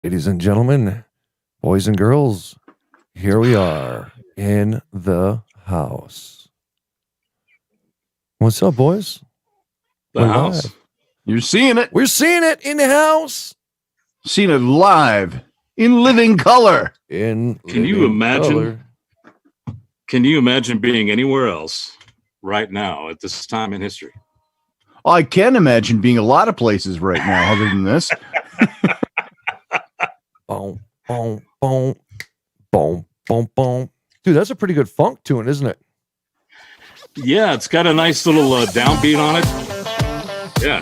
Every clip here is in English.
Ladies and gentlemen, boys and girls, here we are in the house. What's up, boys? The We're house. live. You're seeing it. We're seeing it in the house. Seeing it live in living color. In Can you living imagine? color. Can you imagine being anywhere else right now at this time in history? I can imagine being a lot of places right now other than this. Boom, boom, boom, boom, boom, boom. Dude, that's a pretty good funk tune, isn't it? Yeah, it's got a nice little downbeat on it. Yeah.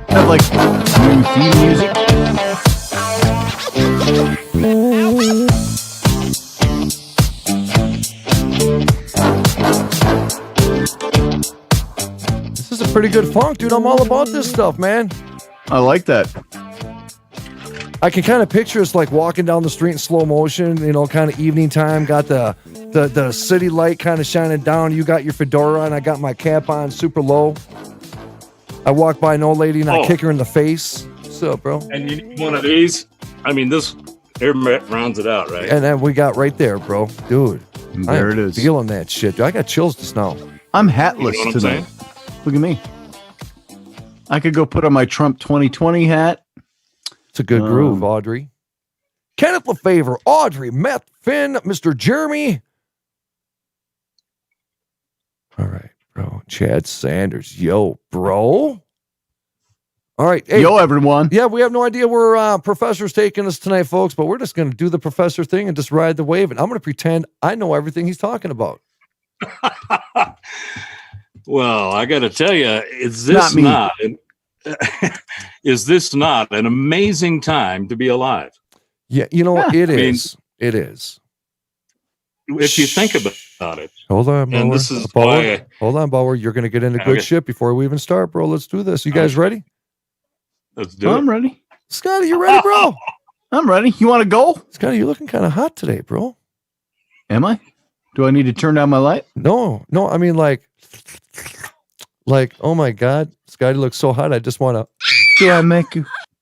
Have like new theme music. This is a pretty good funk, dude. I'm all about this stuff, man. I like that. I can kind of picture us like walking down the street in slow motion, you know, kind of evening time. Got the city light kind of shining down. You got your fedora on. I got my cap on super low. I walk by an old lady and I kick her in the face. What's up, bro? And you need one of these. I mean, this air rounds it out, right? And then we got right there, bro. Dude. And there I'm it is. feeling that shit. Dude. I got chills just now. I'm hatless You know what I'm tonight. Look at me. I could go put on my Trump 2020 hat. It's a good groove, Audrey. Kenneth LaFavor, Audrey, Meth, Finn, Mr. Jeremy. All right, bro. Chad Sanders. Yo, bro. All right. Hey, Yo, everyone. yeah, we have no idea where Professor's taking us tonight, folks, but we're just going to do the Professor thing and just ride the wave. And I'm going to pretend I know everything he's talking about. Well, I got to tell you, is this Not me. is this not an amazing time to be alive? Yeah, you know, Yeah, it I mean- is. It is. If you think about it. Hold on, Bauer. And this is Bauer. why- Hold on, Bauer. You're going to get into good Okay. shit before we even start, bro. Let's do this. You guys ready? Let's do I'm it. ready. Scotty, you ready, bro? I'm ready. You want to go? Scotty, you're looking kind of hot today, bro. Am I? Do I need to turn down my light? No, I mean like, oh my God, Scotty looks so hot. I just want to.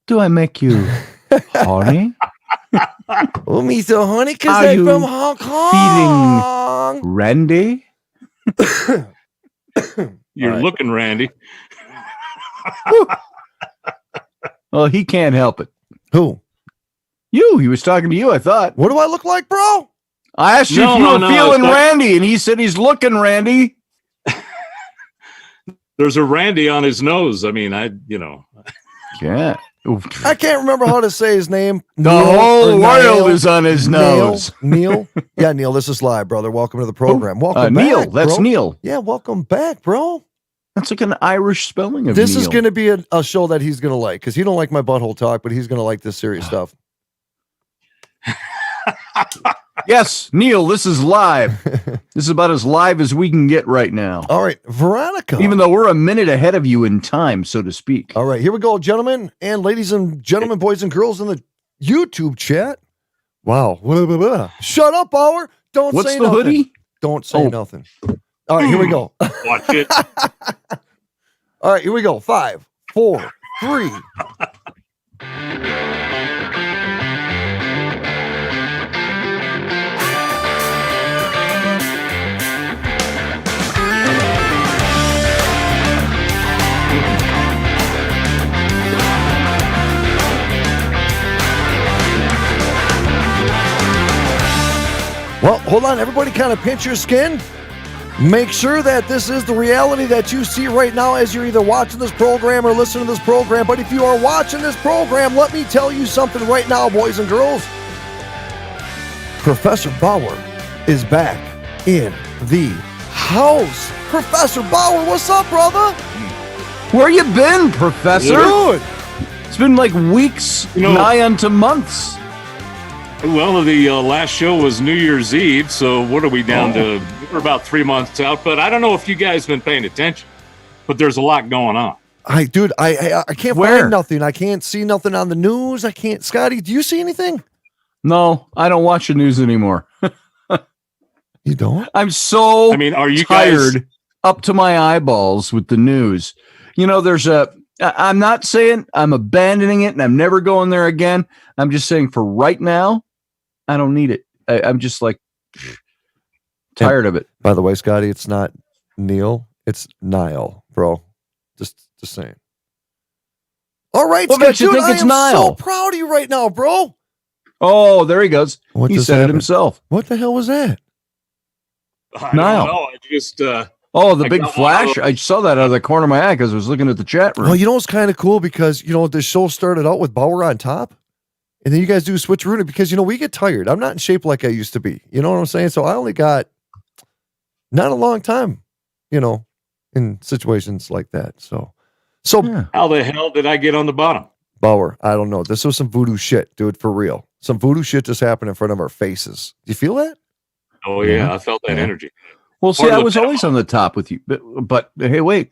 Do I make you horny? Oh, me so honey, cause Are I'm you from Hong Kong. Randy? You're All right. looking, Randy. Well, he can't help it. Who? He was talking to you, I thought. What do I look like, bro? I asked you No, if you no, were no, feeling it's not- Randy, and he said he's looking Randy. There's a Randy on his nose. I mean, Yeah. I can't remember how to say his name. The Neil whole or world Niall? is on his nose. Neil. Yeah, Neil. This is live, brother. Welcome to the program. Welcome back, Neil. That's bro. Neil. Yeah, welcome back, bro. That's like an Irish spelling of This Neil. is going to be a show that he's going to like because he don't like my butthole talk, but he's going to like this serious stuff. Yes, Neil, this is live. This is about as live as we can get right now. All right, Veronica. Even though we're a minute ahead of you in time, so to speak. All right, here we go, gentlemen and ladies and gentlemen, boys and girls in the YouTube chat. Wow. Shut up, Bauer. Don't What's say the nothing. hoodie? Don't say nothing. All right, here we go. watch it. All right, here we go. 5, 4, 3. Well, hold on. Everybody kind of pinch your skin. Make sure that this is the reality that you see right now as you're either watching this program or listening to this program. But if you are watching this program, let me tell you something right now, boys and girls. Professor Bauer is back in the house. Professor Bauer, what's up, brother? Where you been, Professor? Dude. It's been like weeks, nigh unto months. Well, the last show was New Year's Eve, so what are we down to? We're about 3 months out, but I don't know if you guys been paying attention, but there's a lot going on. I can't Where? find nothing. I can't see nothing on the news. I can't. Scotty, do you see anything? No, I don't watch the news anymore. You don't? I'm so I mean, are you tired guys? up to my eyeballs with the news. You know, I'm not saying I'm abandoning it and I'm never going there again. I'm just saying for right now, I don't need it. I'm just like tired of it. By the way, Scotty, it's not Neil, it's Niall, bro. Just saying. All right, What Scott, makes you dude, think I it's am so Niall? proud of you right now, bro. Oh, there he goes. What He just said it happened? himself. What the hell was that? I Niall. don't know. I just Oh, the I big got one of flash. those. I saw that out of the corner of my eye because I was looking at the chat room. Well, you know what's kind of cool because the show started out with Bauer on top, and then you guys do switcheroo because we get tired. I'm not in shape like I used to be. You know what I'm saying? So I only got not a long time, in situations like that. So Yeah. how the hell did I get on the bottom? Bauer, I don't know. This was some voodoo shit, dude, for real. Some voodoo shit just happened in front of our faces. Do you feel that? Oh yeah, Yeah. I felt that Yeah. energy. Well, see, Part of I the was always on the top with you, but hey, wait.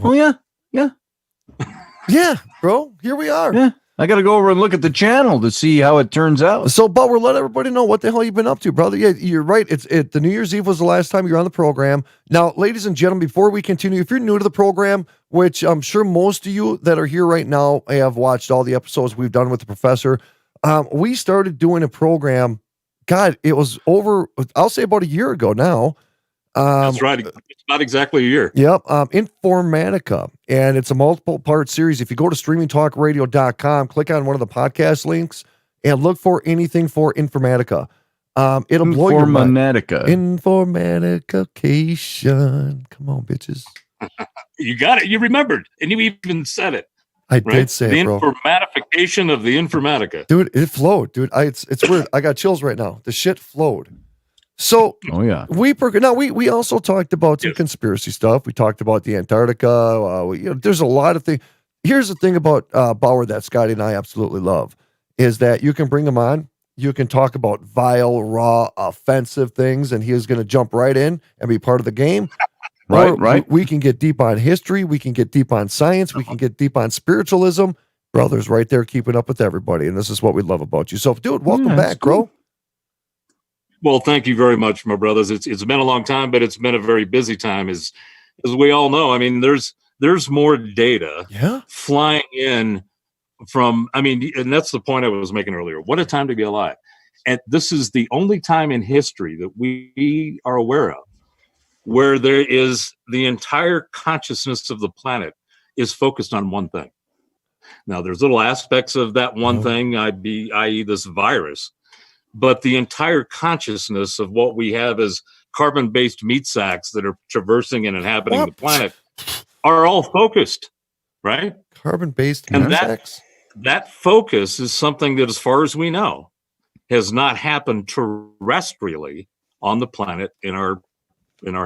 Oh yeah, Yeah, bro. Here we are. yeah. I got to go over and look at the channel to see how it turns out. So, Bauer, let everybody know what the hell you've been up to, brother. Yeah, you're right. The New Year's Eve was the last time you were on the program. Now, ladies and gentlemen, before we continue, if you're new to the program, which I'm sure most of you that are here right now have watched all the episodes we've done with the professor, we started doing a program. God, it was over, I'll say about a year ago now. That's right. It's not exactly a year. Yep. Informatica. And it's a multiple part series. If you go to streamingtalkradio.com, click on one of the podcast links and look for anything for Informatica. It'll blow your mind. Informatication. Come on, bitches. You got it. You remembered, and you even said it. I Right? did say the it, bro. informatification of the Informatica. Dude, it flowed. Dude, it's weird. I got chills right now. The shit flowed. So Oh yeah. we also talked about some conspiracy stuff. We talked about the Antarctica. There's a lot of things. Here's the thing about Bauer that Scotty and I absolutely love is that you can bring him on. You can talk about vile, raw, offensive things, and he is going to jump right in and be part of the game. Right, Or right. We can get deep on history. We can get deep on science. We can get deep on spiritualism. Brother's right there keeping up with everybody, and this is what we love about you. So, dude, welcome Yeah, that's back, bro. cool. Well, thank you very much, my brothers. It's been a long time, but it's been a very busy time, as we all know. I mean, there's more data Yeah. flying in from. I mean, and that's the point I was making earlier. What a time to be alive! And this is the only time in history that we are aware of where there is the entire consciousness of the planet is focused on one thing. Now, there's little aspects of that one thing, i.e., this virus. But the entire consciousness of what we have as carbon-based meat sacks that are traversing and inhabiting the planet are all focused, right? Carbon-based And insects? that focus is something that, as far as we know, has not happened terrestrially on the planet in our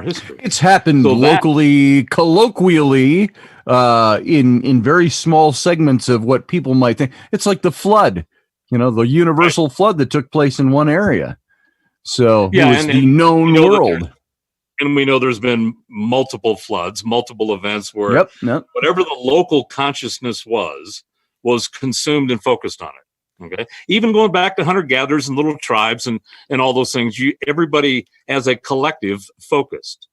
history. It's happened So locally, colloquially, in very small segments of what people might think. It's like the flood, the universal flood that took place in one area. So it was the known world. And we know there's been multiple floods, multiple events where Yep. whatever the local consciousness was consumed and focused on it. Okay. Even going back to hunter-gatherers and little tribes and all those things, everybody as a collective focused.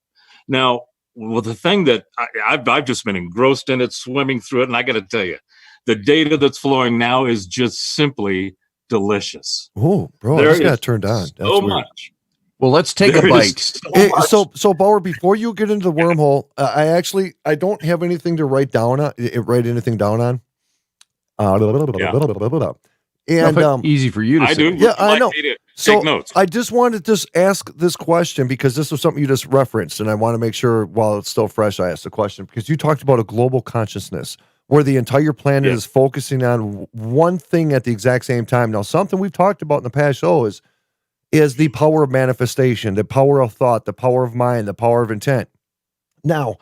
Now, well, the thing that I've just been engrossed in it, swimming through it, and I got to tell you, the data that's flowing now is just simply delicious. Oh, bro, I There just got is turned on. That's so weird. much. Well, let's take There a is bite. Hey, much. so Bauer, before you get into the wormhole, I don't have anything to write anything down on. And Easy for you to I say. do. Yeah, Would you I know. me to So take notes. I just wanted to just ask this question because this was something you just referenced, and I want to make sure while it's still fresh, I ask the question because you talked about a global consciousness where the entire planet is focusing on one thing at the exact same time. Now, something we've talked about in the past show is the power of manifestation, the power of thought, the power of mind, the power of intent. Now,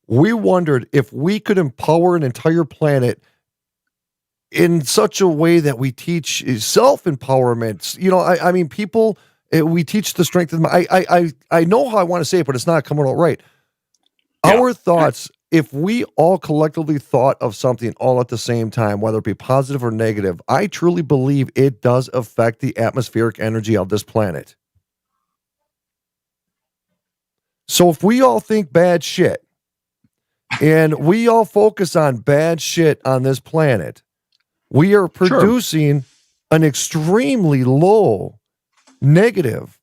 we wondered if we could empower an entire planet in such a way that we teach self-empowerment. I mean, people, we teach the strength of I know how I want to say it, but it's not coming out right. Yeah. Our thoughts, if we all collectively thought of something all at the same time, whether it be positive or negative, I truly believe it does affect the atmospheric energy of this planet. So if we all think bad shit and we all focus on bad shit on this planet, we are producing an extremely low negative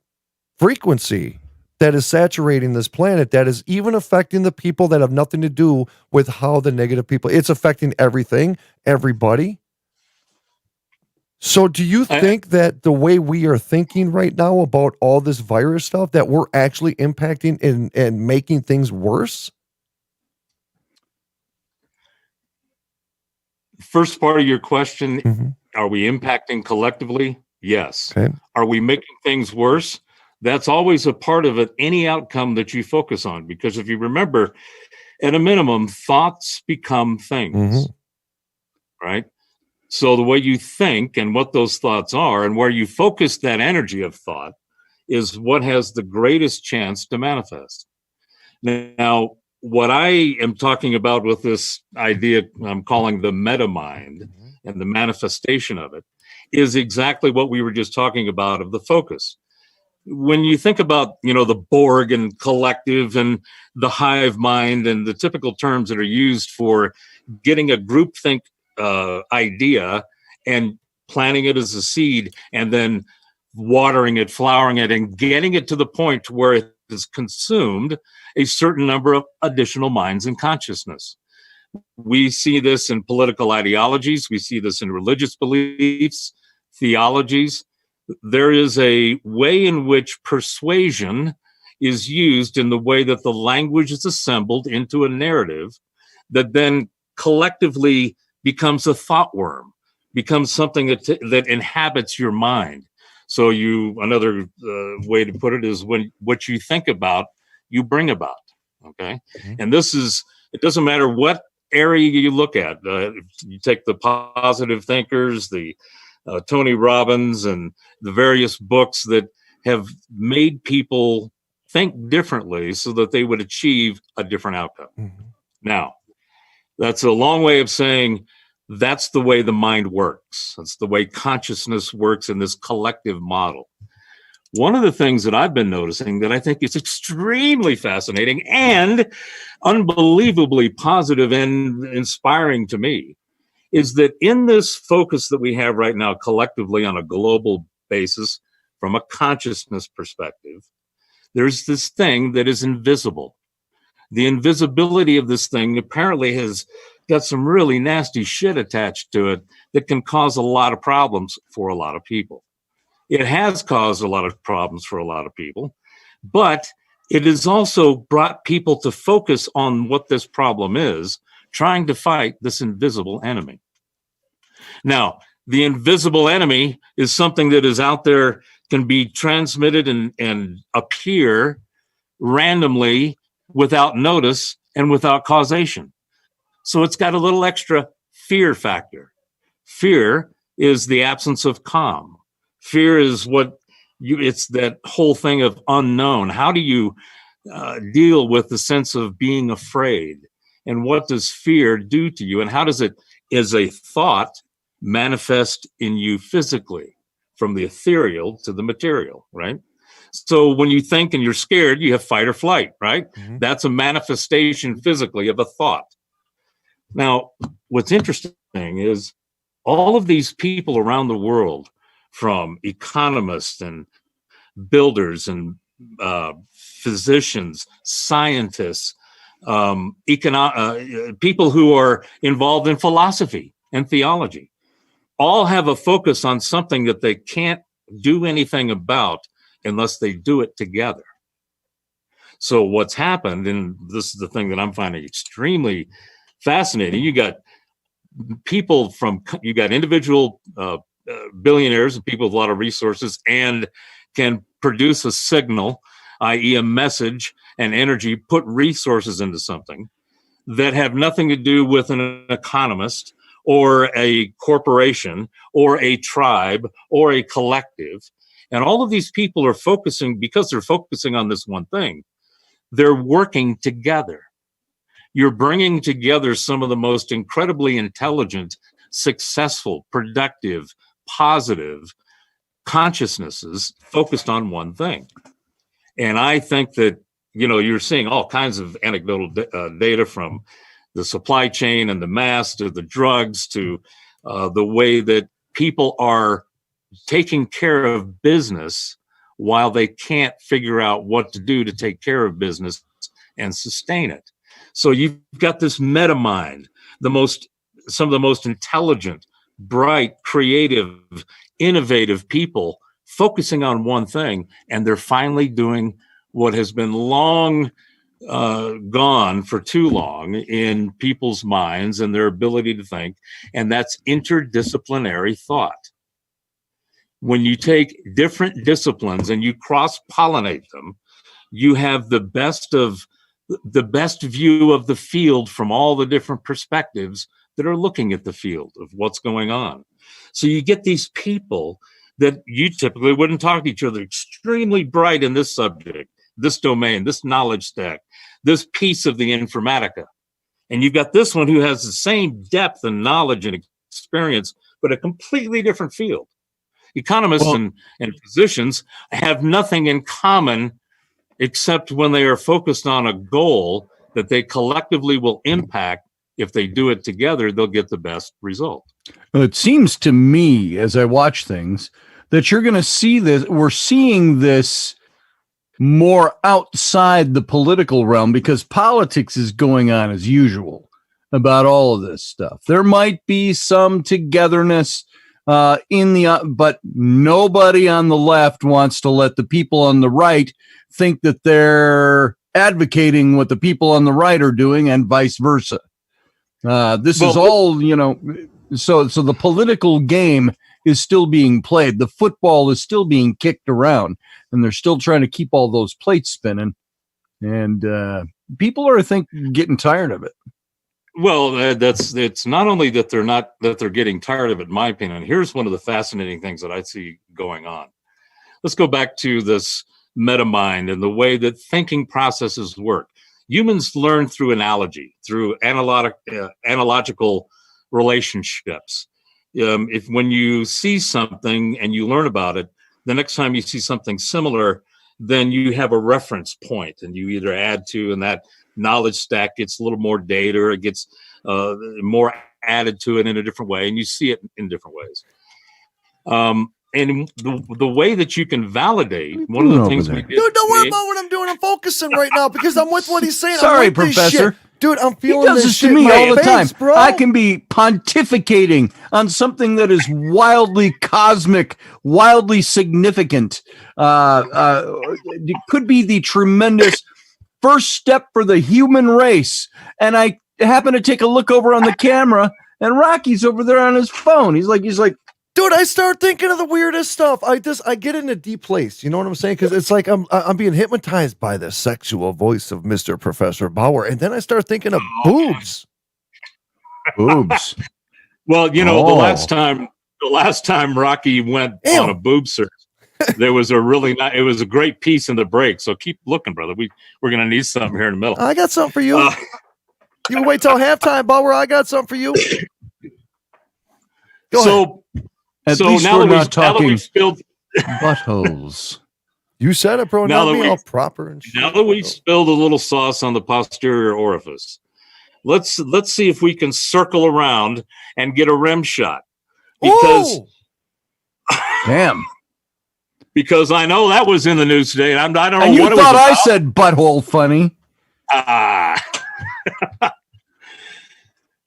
frequency that is saturating this planet, that is even affecting the people that have nothing to do with how the negative people, it's affecting everything, everybody. So do you think that the way we are thinking right now about all this virus stuff, that we're actually impacting and making things worse? First part of your question, are we impacting collectively? Yes. Okay. Are we making things worse? That's always a part of it, any outcome that you focus on. Because if you remember, at a minimum, thoughts become things, right? So the way you think and what those thoughts are and where you focus that energy of thought is what has the greatest chance to manifest. Now, what I am talking about with this idea I'm calling the meta mind and the manifestation of it is exactly what we were just talking about of the focus. When you think about, the Borg and collective and the hive mind and the typical terms that are used for getting a groupthink idea and planting it as a seed and then watering it, flowering it, and getting it to the point where it is consumed a certain number of additional minds and consciousness. We see this in political ideologies. We see this in religious beliefs, theologies. There is a way in which persuasion is used in the way that the language is assembled into a narrative that then collectively becomes a thought worm, becomes something that inhabits your mind. So another way to put it is when what you think about, you bring about. Okay. And it doesn't matter what area you look at. You take the positive thinkers, the Tony Robbins, and the various books that have made people think differently so that they would achieve a different outcome. Now, that's a long way of saying that's the way the mind works. That's the way consciousness works in this collective model. One of the things that I've been noticing that I think is extremely fascinating and unbelievably positive and inspiring to me is that in this focus that we have right now collectively on a global basis from a consciousness perspective, there's this thing that is invisible. The invisibility of this thing apparently has got some really nasty shit attached to it that can cause a lot of problems for a lot of people. It has caused a lot of problems for a lot of people, but it has also brought people to focus on what this problem is, trying to fight this invisible enemy. Now, the invisible enemy is something that is out there, can be transmitted and appear randomly without notice and without causation. So it's got a little extra fear factor. Fear is the absence of calm. Fear is it's that whole thing of unknown. How do you deal with the sense of being afraid? And what does fear do to you? And how does it, as a thought, manifest in you physically, from the ethereal to the material, right? So when you think and you're scared, you have fight or flight, right? That's a manifestation physically of a thought. Now, what's interesting is all of these people around the world, from economists and builders and physicians, scientists, people who are involved in philosophy and theology, all have a focus on something that they can't do anything about unless they do it together. So what's happened, and this is the thing that I'm finding extremely fascinating, you got individual billionaires and people with a lot of resources and can produce a signal, i.e. a message and energy, put resources into something that have nothing to do with an economist or a corporation or a tribe or a collective. And all of these people are focusing, because they're focusing on this one thing, they're working together. You're bringing together some of the most incredibly intelligent, successful, productive, positive consciousnesses focused on one thing. And I think that you're seeing all kinds of anecdotal data from the supply chain and the mass to the drugs to the way that people are taking care of business while they can't figure out what to do to take care of business and sustain it. So you've got this meta mind, some of the most intelligent, bright, creative, innovative people focusing on one thing, and they're finally doing what has been long gone for too long in people's minds and their ability to think, and that's interdisciplinary thought. When you take different disciplines and you cross-pollinate them, you have the best view of the field from all the different perspectives that are looking at the field of what's going on. So you get these people that you typically wouldn't talk to each other, extremely bright in this subject, this domain, this knowledge stack, this piece of the informatica. And you've got this one who has the same depth and knowledge and experience, but a completely different field. Economists and physicians have nothing in common except when they are focused on a goal that they collectively will impact. If they do it together, they'll get the best result. Well, it seems to me, as I watch things, that you're going to see this. We're seeing this more outside the political realm because politics is going on as usual about all of this stuff. There might be some togetherness but nobody on the left wants to let the people on the right think that they're advocating what the people on the right are doing and vice versa. This is all, so the political game is still being played. The football is still being kicked around, and they're still trying to keep all those plates spinning. And people are, I think, getting tired of it. Well, it's not only that they're getting tired of it, in my opinion. Here's one of the fascinating things that I see going on. Let's go back to this meta mind and the way that thinking processes work. Humans learn through analogy, through analogical relationships. If when you see something and you learn about it, the next time you see something similar, then you have a reference point and you either add to, and that knowledge stack gets a little more data, or it gets more added to it in a different way, and you see it in different ways. And the way that you can validate, one of the things we did. Dude, don't worry about what I'm doing. I'm focusing right now because I'm with what he's saying. Sorry, Professor. Dude, I'm feeling he does this to me all the time. Bro. I can be pontificating on something that is wildly cosmic, wildly significant. It could be the tremendous first step for the human race. And I happen to take a look over on the camera, and Rocky's over there on his phone. He's like, dude, I start thinking of the weirdest stuff. I get in a deep place. You know what I'm saying? Because it's like I'm being hypnotized by the sexual voice of Mr. Professor Bauer, and then I start thinking of boobs. Boobs. Well, the last time Rocky went on a boob search, there was it was a great piece in the break. So keep looking, brother. We're gonna need something here in the middle. I got something for you. You wait till halftime, Bauer. I got something for you. Go ahead. At least we're not talking buttholes. You said it, bro. Now all proper and shit. Now that we spilled a little sauce on the posterior orifice, let's see if we can circle around and get a rim shot. Because damn. Because I know that was in the news today, and I don't know and what it was. You thought I said butthole funny.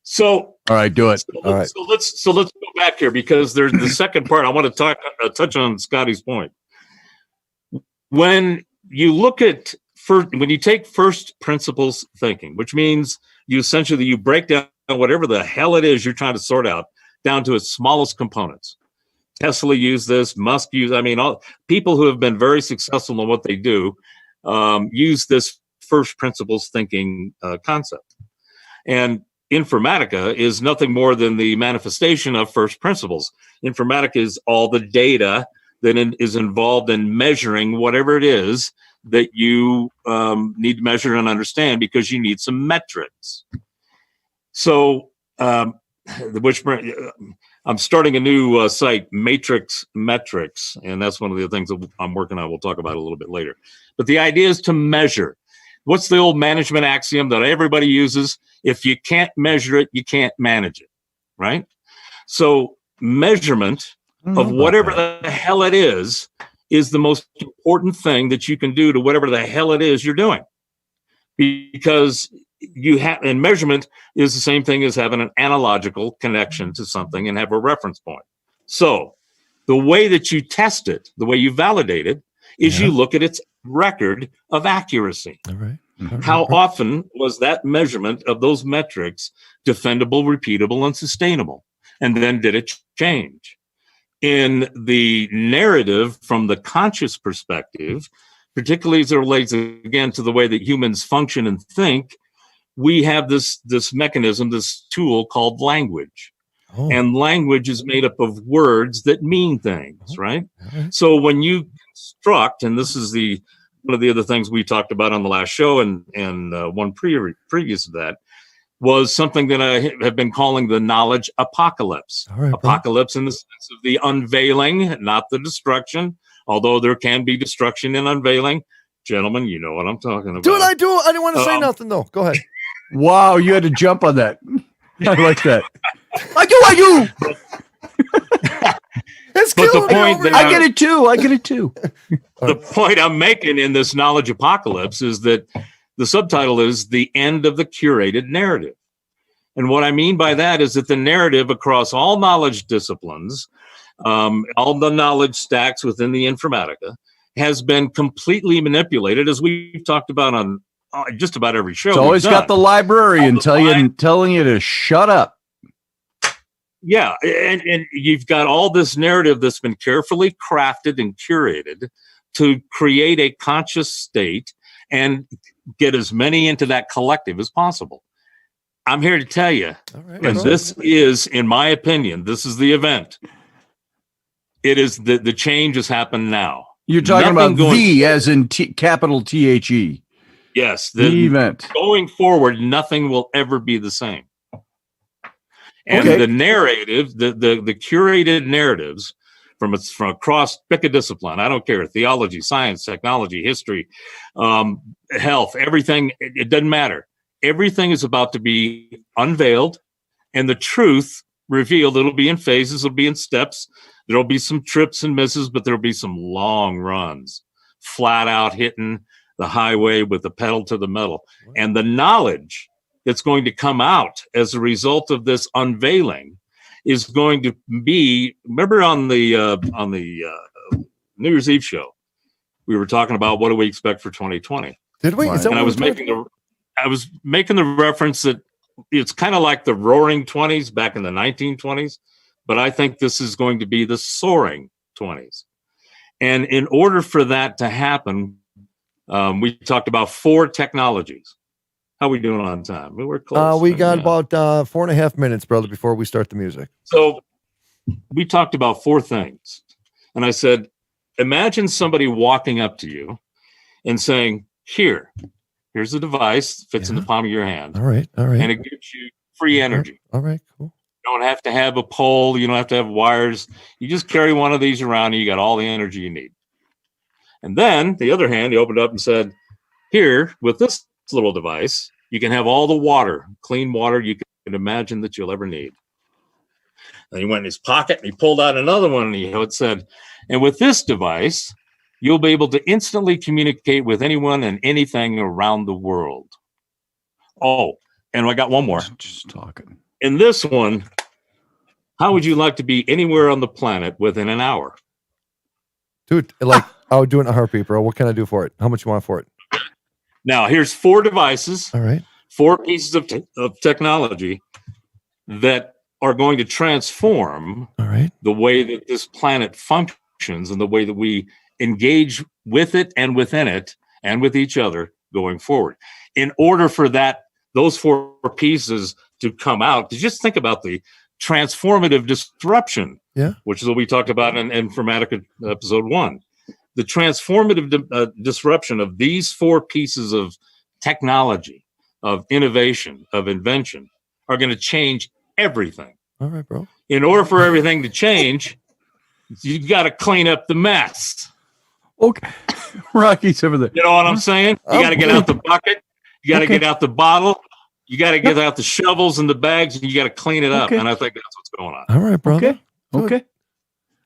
So all right, do it. So let's go back here, because there's the second part. I want to touch on Scotty's point. When you look at when you take first principles thinking, which means you break down whatever the hell it is you're trying to sort out down to its smallest components. Tesla used this, Musk used. I mean, all people who have been very successful in what they do use this first principles thinking concept. And Informatica is nothing more than the manifestation of first principles. Informatica is all the data that is involved in measuring whatever it is that you need to measure and understand, because you need some metrics. So, I'm starting a new site, Matrix Metrics, and that's one of the things that I'm working on. We'll talk about a little bit later. But the idea is to measure. what's the old management axiom that everybody uses? If you can't measure it, you can't manage it, right? So measurement of whatever the hell it is the most important thing that you can do to whatever the hell it is you're doing. Because you have, and measurement is the same thing as having an analogical connection to something and have a reference point. So the way that you test it, the way you validate it, is you look at its record of accuracy. All right. How often was that measurement of those metrics defendable, repeatable, and sustainable? And then did it change? In the narrative from the conscious perspective, particularly as it relates again to the way that humans function and think, we have this mechanism, this tool called language. Oh. And language is made up of words that mean things, right? So when you construct, and this is one of the other things we talked about on the last show and one previous to that, was something that I have been calling the knowledge apocalypse. All right, apocalypse in the sense of the unveiling, not the destruction, although there can be destruction in unveiling. Gentlemen, you know what I'm talking about. Dude, I do. I didn't want to say nothing, though. Go ahead. Wow, you had to jump on that. I like that. I do. It's But the killing me point over that here. I get it too. The point I'm making in this knowledge apocalypse is that the subtitle is The End of the Curated Narrative. And what I mean by that is that the narrative across all knowledge disciplines, all the knowledge stacks within the Informatica, has been completely manipulated, as we've talked about on just about every show. It's always got the librarian telling you to shut up. Yeah, and you've got all this narrative that's been carefully crafted and curated to create a conscious state and get as many into that collective as possible. I'm here to tell you, and this is, in my opinion, this is the event. It is the change has happened now. You're talking about as in capital THE. Yes, the event. Going forward, nothing will ever be the same. And the narrative, the curated narratives from across, pick a discipline. I don't care, theology, science, technology, history, health, everything. It doesn't matter. Everything is about to be unveiled, and the truth revealed. It'll be in phases. It'll be in steps. There'll be some trips and misses, but there'll be some long runs, flat out hitting the highway with the pedal to the metal. And the knowledge that's going to come out as a result of this unveiling is going to be, remember on the New Year's Eve show, we were talking about what do we expect for 2020. Did we? And I was making the reference that it's kind of like the roaring 20s back in the 1920s, but I think this is going to be the soaring 20s. And in order for that to happen, we talked about 4 technologies. How are we doing on time? We're close. We got about 4.5 minutes, brother, before we start the music. So we talked about 4 things. And I said, imagine somebody walking up to you and saying, here's the device, fits in the palm of your hand. All right. And it gives you free energy. All right, cool. You don't have to have a pole. You don't have to have wires. You just carry one of these around and you got all the energy you need. And then the other hand, he opened up and said, here, with this little device, you can have all the water, clean water you can imagine that you'll ever need. And he went in his pocket and he pulled out another one and it said, and with this device, you'll be able to instantly communicate with anyone and anything around the world. Oh, and I got one more. Just talking. In this one, how would you like to be anywhere on the planet within an hour? Dude, like, I would do it in a heartbeat, bro. What can I do for it? How much you want for it? Now, here's 4 devices, All right. 4 pieces of technology that are going to transform All right. the way that this planet functions and the way that we engage with it and within it and with each other going forward. In order for those 4 pieces to come out, just think about the transformative disruption, which is what we talked about in Informatica episode 1. The transformative disruption of these 4 pieces of technology, of innovation, of invention, are going to change everything. All right, bro. In order for everything to change, you got to clean up the mess. Okay. Rocky's over there. You know what I'm saying? You got to get out the bucket. You got to Okay. get out the bottle. You got to get out the shovels and the bags, and you got to clean it up. Okay. And I think that's what's going on. All right, brother. Okay. Okay.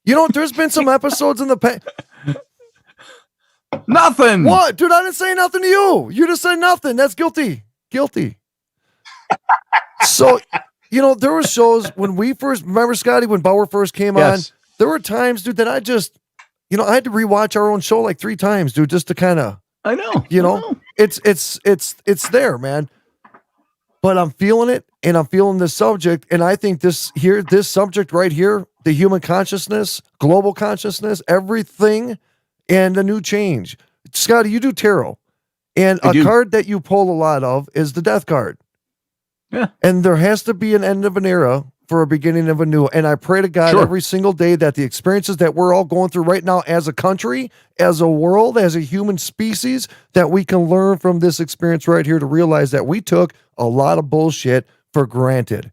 You know, there's been some episodes in the past. Nothing. What? Dude, I didn't say nothing to you. You just said nothing. That's guilty. Guilty. So, you know, there were shows when we first, remember, Scotty, when Bauer first came on? Yes. There were times, dude, that I just, you know, I had to rewatch our own show like 3 times, dude, just to kind of, I know. you I know, it's there, man. But I'm feeling it, and I'm feeling this subject, and I think this subject right here, the human consciousness, global consciousness, everything, and the new change. Scotty, you do tarot, and I a do. card that you pull a lot of is the death card. Yeah. And there has to be an end of an era for a beginning of a new. And I pray to God Sure. every single day that the experiences that we're all going through right now as a country, as a world, as a human species, that we can learn from this experience right here to realize that we took a lot of bullshit for granted.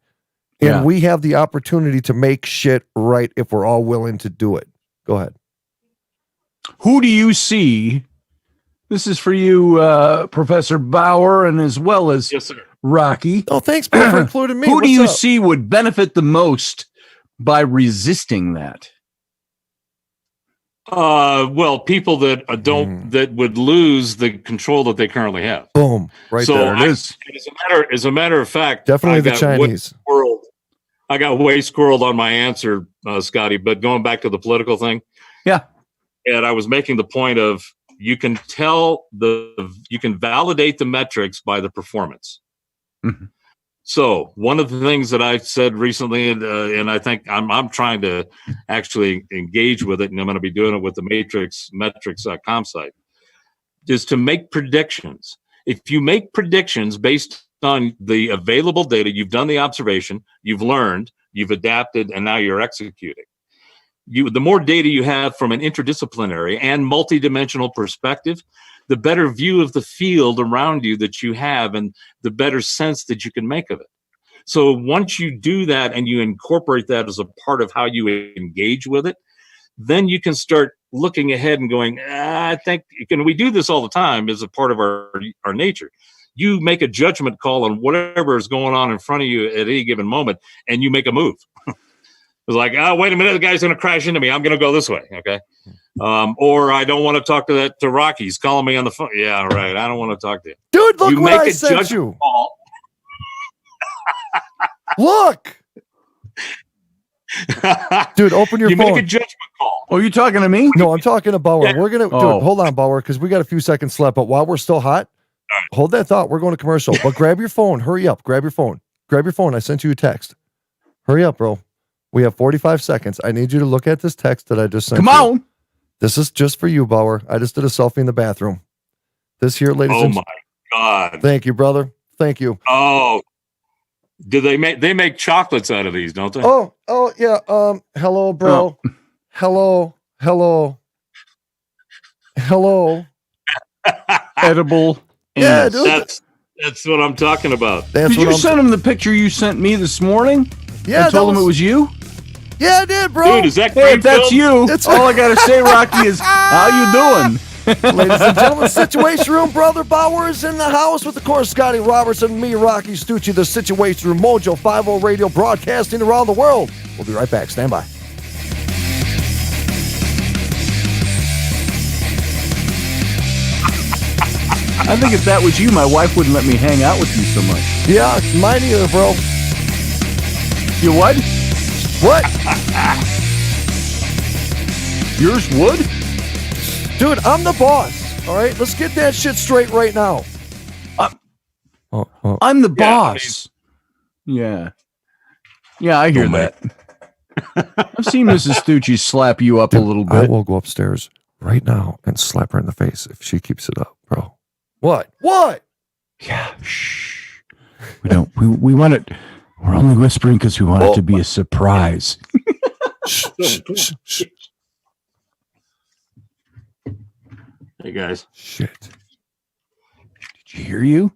And Yeah. we have the opportunity to make shit right if we're all willing to do it. Go ahead. Who do you see? This is for you, Professor Bauer, and as well as Yes, sir. Rocky. Oh, thanks, man, for including me. Who do What's you up? see would benefit the most by resisting that? Well, people that don't that would lose the control that they currently have. Boom. Right So there. There it is. As a matter of fact, Definitely I the got Chinese. I got way squirreled on my answer, Scotty. But going back to the political thing, Yeah. and I was making the point of you can validate the metrics by the performance. Mhm. So one of the things that I said recently, and I think I'm trying to actually engage with it, and I'm going to be doing it with the metrics.com site, is to make predictions. If you make predictions based on the available data, you've done the observation, you've learned, you've adapted, and now you're executing. The more data you have from an interdisciplinary and multidimensional perspective, the better view of the field around you that you have and the better sense that you can make of it. So once you do that and you incorporate that as a part of how you engage with it, then you can start looking ahead and going, I think, and we do this all the time as a part of our nature. You make a judgment call on whatever is going on in front of you at any given moment, and you make a move. It's like, oh, wait a minute, the guy's going to crash into me. I'm going to go this way, okay? Or I don't want to talk to Rocky. He's calling me on the phone. Yeah, right. I don't want to talk to him. Dude, look You what make I a sent judgment you. call. Look. Dude, open your You phone. make a judgment call. Oh, you talking to me? No, I'm talking to Bauer. Yeah. We're gonna, dude. Oh. Hold on, Bauer, because we got a few seconds left. But while we're still hot, hold that thought. We're going to commercial. But grab your phone. Hurry up. Grab your phone. Grab your phone. I sent you a text. Hurry up, bro. We have 45 seconds. I need you to look at this text that I just sent. Come you. on. This is just for you, Bauer. I just did a selfie in the bathroom. This here, ladies Oh and my God. Thank you, brother. Thank you. Oh, do they make chocolates out of these, don't they? Oh, yeah. Hello, bro. Hello. Edible. Yeah, anus. dude. That's what I'm talking about. That's Did what you I'm. send him the picture you sent me this morning? Yeah, I told him it was you. Yeah, I did, bro. Dude, is that Hey, if that's Greenfield? you, It's- all I gotta say, Rocky, is how you doing? Ladies and gentlemen, Situation Room, Brother Bauer is in the house with, of course, Scotty Robertson and me, Rocky Stucci, the Situation Room, Mojo 50 Radio, broadcasting around the world. We'll be right back. Stand by. I think if that was you, my wife wouldn't let me hang out with you so much. Yeah, mine either, bro. You what? What? Yours would? Dude, I'm the boss. All right, let's get that shit straight right now. I'm the Yeah, I boss. Yeah. Yeah, I hear Oh, that. I've seen Mrs. Stucci slap you up a little I bit. will go upstairs right now and slap her in the face if she keeps it up, bro. What? What? Yeah. Shh. We don't. We want it. We're only whispering because we want it to be a surprise. Shh, shh, shh, shh. Hey guys. Shit. Did you hear you?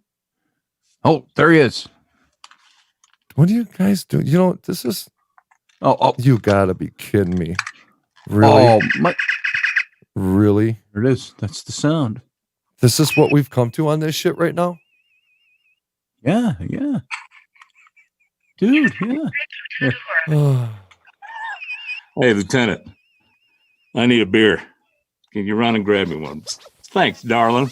Oh, there he is. What do you guys do? You know, this is. Oh, You gotta be kidding me. Really? oh, my. Really? There it is. That's the sound. This is what we've come to on this shit right now? Yeah. Dude, yeah. Hey, Lieutenant, I need a beer. Can you run and grab me one? Thanks, darling.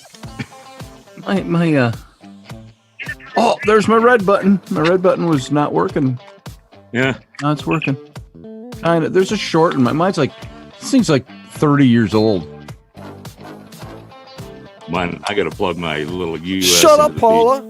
Oh, there's my red button. My red button was not working. Yeah. Now it's working. Kind of. There's a short in mine's like, this thing's like 30 years old. Mine, I got to plug my little US. Shut up, into the Paula.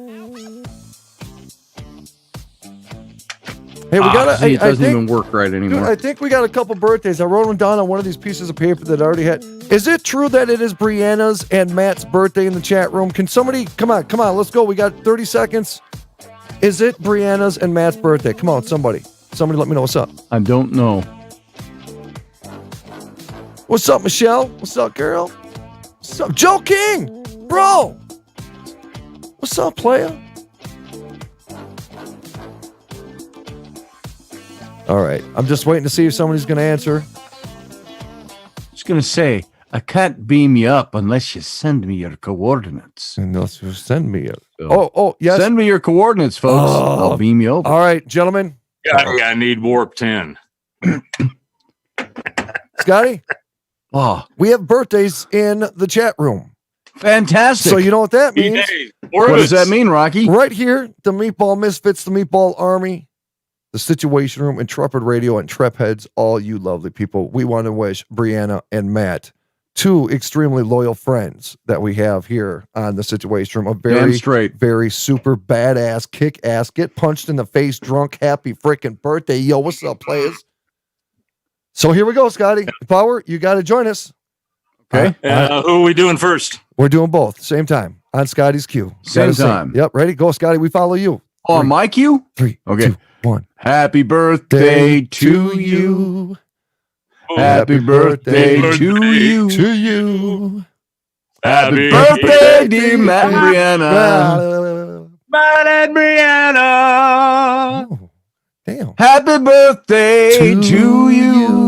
Hey, we got See, it I doesn't think, even work right dude, anymore. I think we got a couple birthdays. I wrote them down on one of these pieces of paper that I already had. Is it true that it is Brianna's and Matt's birthday in the chat room? Can somebody come on, let's go. We got 30 seconds. Is it Brianna's and Matt's birthday? Come on, somebody let me know what's up. I don't know. What's up, Michelle? What's up, girl? What's up, Joe King? Bro! What's up, player? All right. I'm just waiting to see if somebody's going to answer. Just going to say, I can't beam you up unless you send me your coordinates. Unless you send me a... So, Oh, yes. Send me your coordinates, folks. Oh. I'll beam you over. All right, gentlemen. I need warp 10. Scotty, Oh, we have birthdays in the chat room. fantastic. So you know what that means? What does that mean, Rocky? Right here, the Meatball Misfits, the Meatball Army, the Situation Room, Intrepid Radio, and Trep Heads, all you lovely people. We want to wish Brianna and Matt, two extremely loyal friends that we have here on the Situation Room, a Damn very, straight. very super badass, kick-ass, get punched in the face, drunk, happy freaking birthday. Yo, what's up, players? So here we go, Scotty. Power, you got to join us. Okay. Who are we doing first? We're doing both, same time, on Scotty's cue. Same Gotta sing. time. Yep, ready? Go, Scotty. We follow you. On my cue? 3, Okay. 2, 1. Happy birthday to you. Happy birthday to you. To you. Happy birthday, dear Matt and Brianna. Matt and Brianna. Oh, damn. Happy birthday To to you.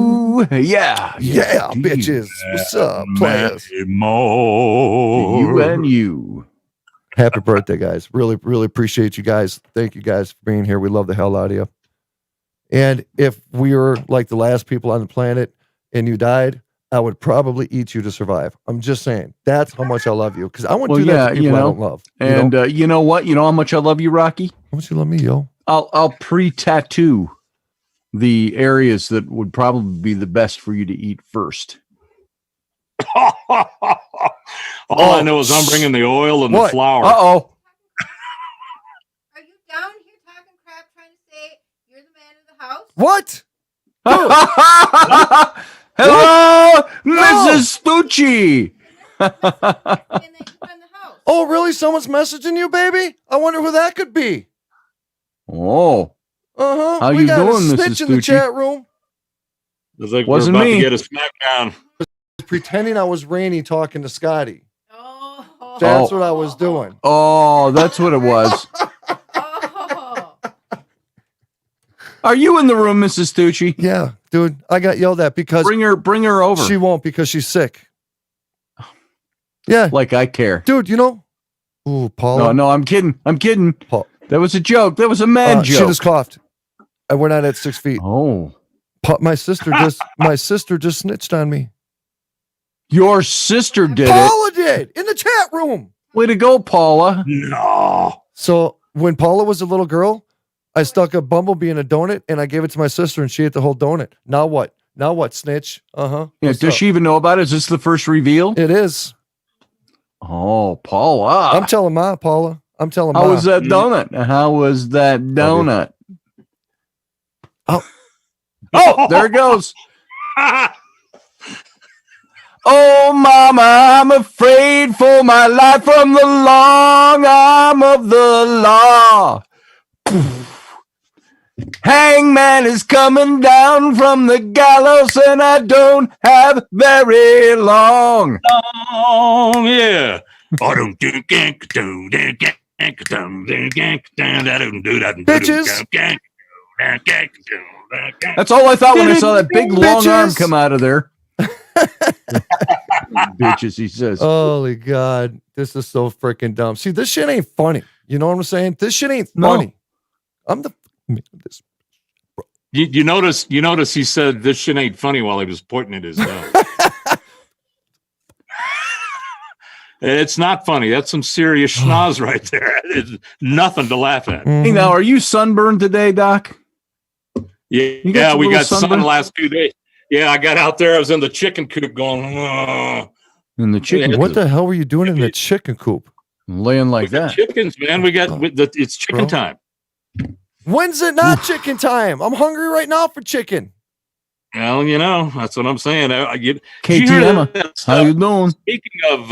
Yeah. Yeah, to bitches. What's up, players? You. More. You and you. Happy birthday, guys. Really, really appreciate you guys. Thank you guys for being here. We love the hell out of you. And if we were like the last people on the planet and you died, I would probably eat you to survive. I'm just saying. That's how much I love you. Because I wouldn't do that to people I don't love. And you know what? You know how much I love you, Rocky? How much you love me, yo? I'll pre-tattoo the areas that would probably be the best for you to eat first. All I know is I'm bringing the oil and What? the flour. Uh-oh. Are you down here talking crap trying to say you're the man of the house? What? Hello, No. Mrs. Stucci. And that you run the house. Oh, really? Someone's messaging you, baby? I wonder who that could be. Oh, Uh-huh. How we you got doing, a Mrs. snitch in the Stucci? chat room. It's like Wasn't we're about me. to get a smackdown. Pretending I was Rainey talking to Scotty. Oh. That's what I was doing. oh, that's what it was. Oh. Are you in the room, Mrs. Stucci? Yeah, dude. I got yelled at because Bring her over. she won't because she's sick. Yeah, Like I care. dude, you know. Ooh, Paula. No, I'm kidding. Paul. That was a joke. That was a man She joke. just coughed. And we're not at 6 feet. Oh, My sister just snitched on me. your sister did it. Paula did in the chat room. Way to go, Paula. No. So when Paula was a little girl, I stuck a bumblebee in a donut and I gave it to my sister and she ate the whole donut. Now what? Snitch? Uh-huh. Yeah, What's does up? she even know about it? Is this the first reveal? It is. Oh, Paula. I'm telling Ma, Paula. I'm telling Ma. How was that donut? How was that donut? Oh. Oh, there it goes. Oh, mama, I'm afraid for my life from the long arm of the law. Hangman is coming down from the gallows, and I don't have very long. Oh, yeah. That's all I thought when I saw that big long arm Bitches. come out of there. Bitches, he says. Holy God, this is so freaking dumb. See, this shit ain't funny. You know what I'm saying? This shit ain't No. funny. I'm the this. You notice he said this shit ain't funny while he was pointing at his nose. It's not funny. That's some serious schnoz right there. It's nothing to laugh at. Hey, now, are you sunburned today, Doc? Yeah, some we little got sun sunburn? the last 2 days. Yeah, I got out there. I was in the chicken coop going, "Ugh." In the chicken, What the hell were you doing in the chicken coop? laying We like got that. chickens, man. It's chicken Bro. time. When's it not chicken time? I'm hungry right now for chicken. Well, that's what I'm saying. Did you KT hear Emma, that how stuff? you doing? Speaking of,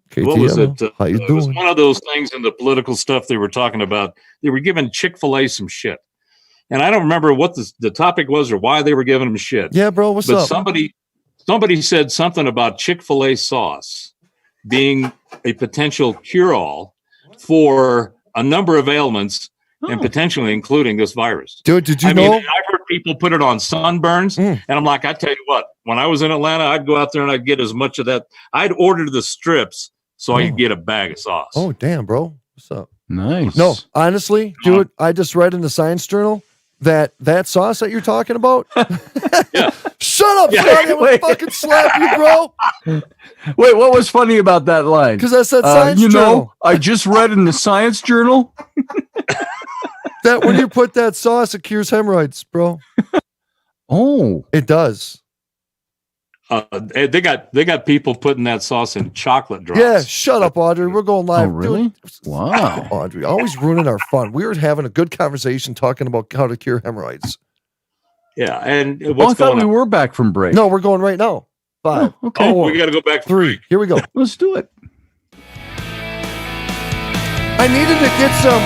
KT what was Emma, it? how you It was doing? one of those things in the political stuff they were talking about. They were giving Chick-fil-A some shit. And I don't remember what the topic was or why they were giving them shit. Yeah, bro, what's But up? somebody said something about Chick-fil-A sauce being a potential cure-all for a number of ailments and potentially including this virus. Dude, did you I know? mean, I've heard people put it on sunburns, and I'm like, I tell you what, when I was in Atlanta, I'd go out there and I'd get as much of that. I'd order the strips so I could get a bag of sauce. Oh, damn, bro. What's up? Nice. No, honestly, dude, I just read in the Science Journal that sauce that you're talking about. Yeah. Shut up, Yeah, Scotty. I'm gonna wait. fucking slap you, bro. Wait, what was funny about that line? Because I said Science you Journal. know, I just read in the Science Journal. That when you put that sauce, it cures hemorrhoids, bro. Oh, It does. They got people putting that sauce in chocolate drops. Yeah, shut up, Audrey. We're going live. Oh, really? Dude, wow. Audrey, always ruining our fun. We were having a good conversation talking about how to cure hemorrhoids. Yeah, and Oh, I what's thought going we on? were back from break. No, we're going right now. 5, Oh, okay. Oh, we got to go back. 3. Here we go. Let's do it. I needed to get some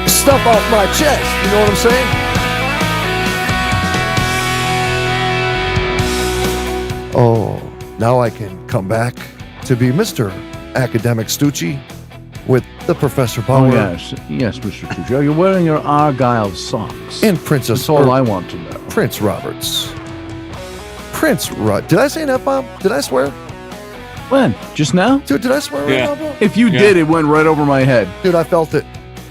stuff off my chest. You know what I'm saying? Oh, now I can come back to be Mr. Academic Stucci with the Professor Oh, Bauer yes. Yes, Mr. Tujo. You're wearing your Argyle socks. and Princess That's all I want to know. Prince Roberts. Did I say an F-bomb? Did I swear? When? Just now? Dude, did I swear Yeah. right now, bro? If you Yeah. did, it went right over my head. Dude, I felt it.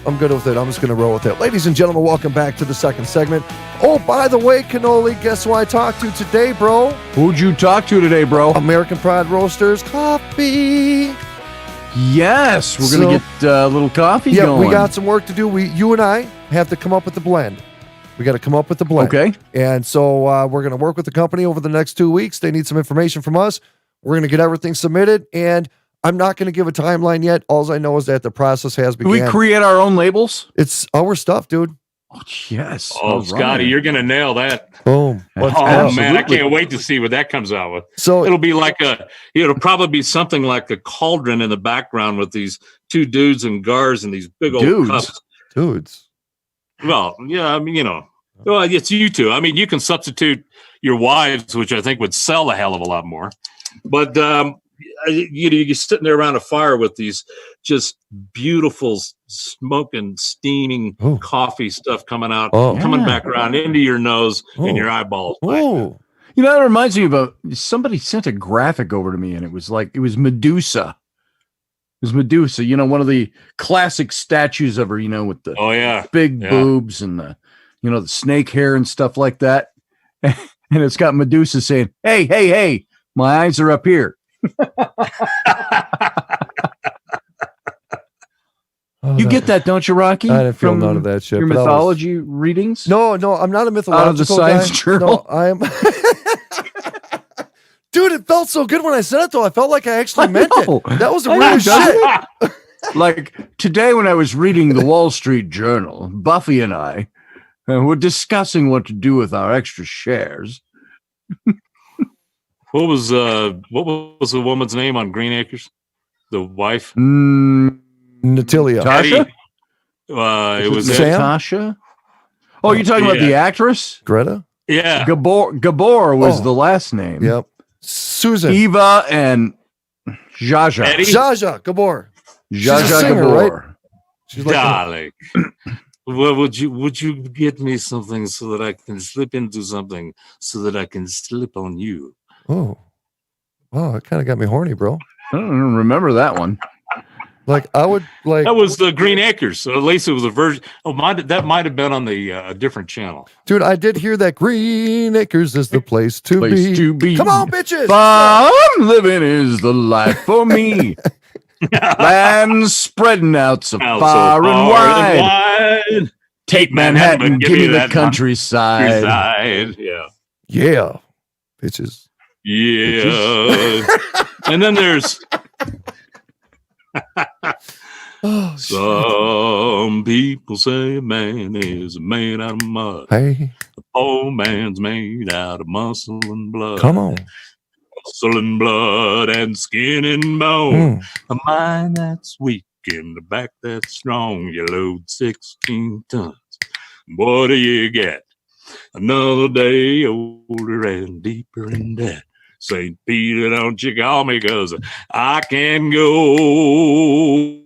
I'm good with it. I'm just going to roll with it. Ladies and gentlemen, welcome back to the second segment. Oh, by the way, Cannoli, guess who I talked to today, bro? Who'd you talk to today, bro? American Pride Roasters Coffee. Yes, we're going to get a little coffee Yeah, going. we got some work to do. You and I have to come up with the blend. We got to come up with the blend. Okay. And so we're going to work with the company over the next 2 weeks. They need some information from us. We're going to get everything submitted. And I'm not going to give a timeline yet. All I know is that the process has Do we begun. create our own labels? It's our stuff, dude. Oh, yes. Oh, All Scotty, right. you're gonna nail that. Boom. Let's Oh go. man, I Absolutely. can't wait to see what that comes out with. So It'll be like it'll probably be something like a cauldron in the background with these two dudes and gars and these big old Dudes? cups. dudes. Well, yeah, I mean, well, it's you two. I mean, you can substitute your wives, which I think would sell a hell of a lot more. But you're sitting there around a fire with these just beautiful smoking, steaming Oh. coffee stuff coming out, Oh. coming Yeah. back around into your nose Oh. and your eyeballs. Oh. You know, that reminds me of somebody sent a graphic over to me, and it was Medusa. It was Medusa, one of the classic statues of her, with the Oh yeah. big Yeah. boobs and the snake hair and stuff like that. And it's got Medusa saying, hey, my eyes are up here. You get that, don't you, Rocky? I didn't feel From none of that shit. Your but that was- mythology readings? No, I'm not a mythological Out of the Science guy. Journal? No, I am. Dude, it felt so good when I said it, though. I felt like I actually meant know. it. That was the I know, weirdest doesn't shit. Like today when I was reading the Wall Street Journal, Buffy and I were discussing what to do with our extra shares. What was the woman's name on Green Acres? The wife? Natalia. Tasha? It was Sam? Tasha? Oh, you're talking about the actress? Greta? yeah. Gabor was Oh. the last name. Yep. Susan. Eva and Jaja. Eddie? Jaja Gabor. She's a Jaja singer, Gabor. right? She's like, Darling. Well, would you get me something so that I can slip into something so that I can slip on you? oh, Oh, it kind of got me horny, bro. I don't remember that one. Like I would like. That was the Green Acres. So at least it was a version. Oh, that might have been on the different channel. Dude, I did hear that Green Acres is the place to be. Come on, bitches. Farm living is the life for me. Land spreading out so far and wide. Take Manhattan, give me the countryside. Yeah. Yeah, bitches. Yeah. And then there's Oh, some people say a man is made out of mud. hey, A poor man's made out of muscle and blood. come on. Muscle and blood and skin and bone. A mind that's weak and a back that's strong. You load 16 tons. What do you get? Another day older and deeper in debt. St. Peter, don't you call me, 'cause I can go.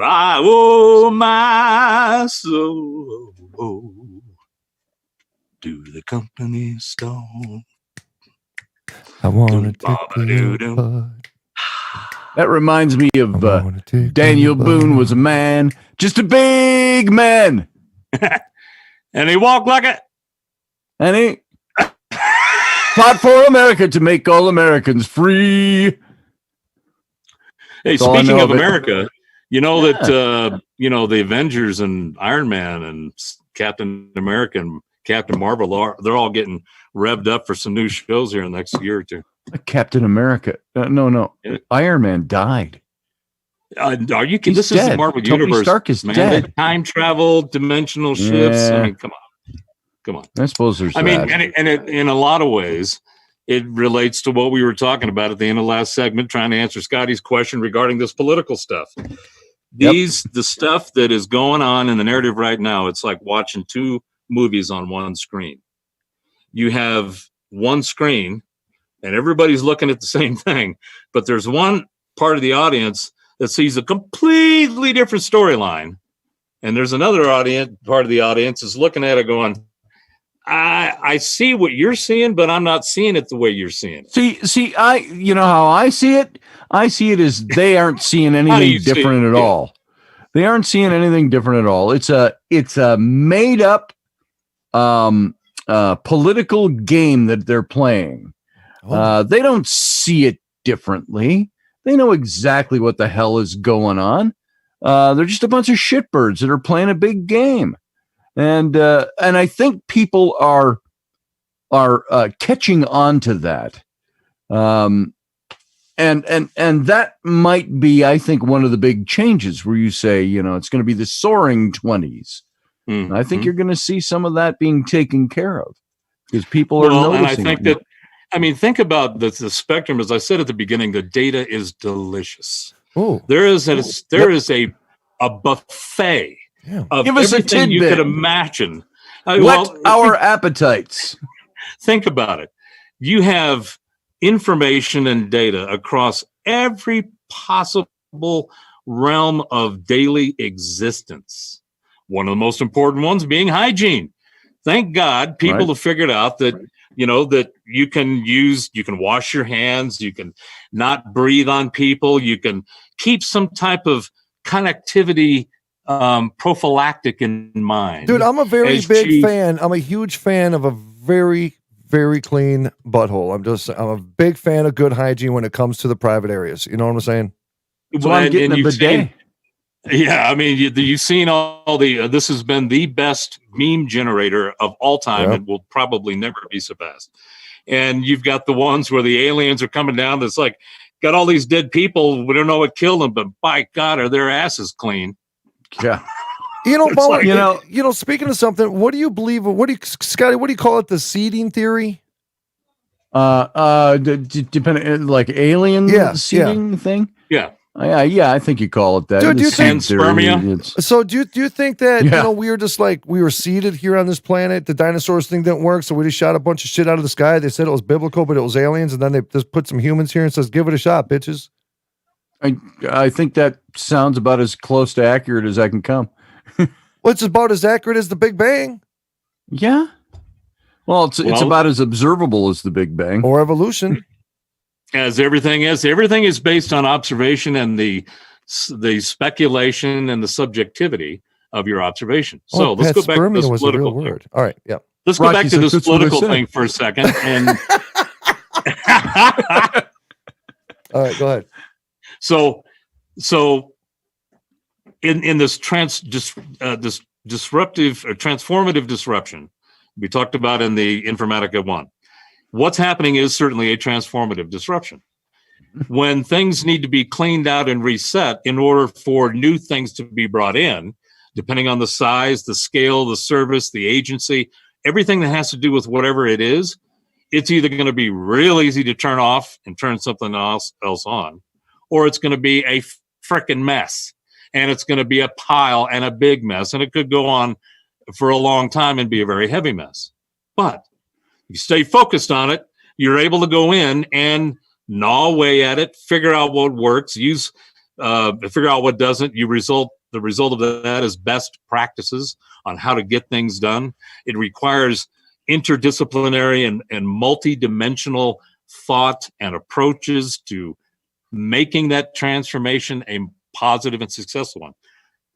I owe my soul to the company store. I want to take your butt. That reminds me of I wanna take Daniel your Boone butt. was a man, just a big man. And he walked like it. And he fought for America to make all Americans free. Hey, all I speaking know of of it. America, you know that the Avengers and Iron Man and Captain America and Captain Marvel they're all getting revved up for some new shows here in the next year or two. Captain America. No. Yeah. Iron Man died. Are you kidding? He's This is the dead. Marvel Tony universe. Stark is man. dead. They time travel, dimensional shifts. Yeah. I mean, come on. I suppose there's I mean, that. and in a lot of ways, it relates to what we were talking about at the end of last segment, trying to answer Scotty's question regarding this political stuff. The stuff that is going on in the narrative right now, it's like watching two movies on one screen. You have one screen and everybody's looking at the same thing, but there's one part of the audience that sees a completely different storyline. And there's another part of the audience is looking at it going, I see what you're seeing, but I'm not seeing it the way you're seeing it. See, you know how I see it? I see it as they aren't seeing do anything you see it? different at Yeah. all. They aren't seeing anything different at all. It's a made up political game that they're playing. They don't see it differently. They know exactly what the hell is going on. They're just a bunch of shitbirds that are playing a big game. And I think people are catching on to that. And that might be, I think, one of the big changes where you say, it's going to be the soaring 20s. Mm-hmm. I think you're going to see some of that being taken care of because people are noticing. And I think that, think about the spectrum. As I said at the beginning, the data is delicious. Oh, There is a buffet of Give us a everything you tidbit. could imagine. Whet our appetites. Think about it. You have information and data across every possible realm of daily existence. One of the most important ones being hygiene. Thank God people Right. have figured out that, that you can wash your hands, you can not breathe on people, you can keep some type of connectivity prophylactic in mind. dude, I'm a very As big chief- fan. I'm a huge fan of a very, very clean butthole. I'm a big fan of good hygiene when it comes to the private areas. You know what I'm saying? That's why I'm getting a you've bidet. Yeah, you've seen all the. This has been the best meme generator of all time, Yeah. and will probably never be surpassed. And you've got the ones where the aliens are coming down. That's like got all these dead people. We don't know what killed them, but by God, are their asses clean? Yeah. Bubba, speaking of something, what do you believe? Scotty? What do you call it? The seeding theory? Depending, like alien seeding thing. Yeah. Yeah, I think you call it that. Dude, do you The seed think- theory, Panspermia? it's- So do you think that Yeah. we were just like we were seeded here on this planet? The dinosaurs thing didn't work, so we just shot a bunch of shit out of the sky. They said it was biblical, but it was aliens, and then they just put some humans here and says, "Give it a shot, bitches." I think that sounds about as close to accurate as I can come. Well, it's about as accurate as the Big Bang. Yeah. Well, it's Well- about as observable as the Big Bang. Or evolution. As everything is based on observation and the speculation and the subjectivity of your observation. So let's go back to panspermia this was a real political thing. word. All right. Yeah. Let's go back Rocky's to like, this "That's what I political said." thing for a second. And All right. Go ahead. so in this disruptive or transformative disruption we talked about in the Informatica 1, what's happening is certainly a transformative disruption. When things need to be cleaned out and reset in order for new things to be brought in, depending on the size, the scale, the service, the agency, everything that has to do with whatever it is, it's either going to be real easy to turn off and turn something else on, or it's going to be a frickin' mess. And it's going to be a pile and a big mess. And it could go on for a long time and be a very heavy mess. But you stay focused on it, you're able to go in and gnaw away at it, figure out what works, figure out what doesn't. The result of that is best practices on how to get things done. It requires interdisciplinary and multi-dimensional thought and approaches to making that transformation a positive and successful one.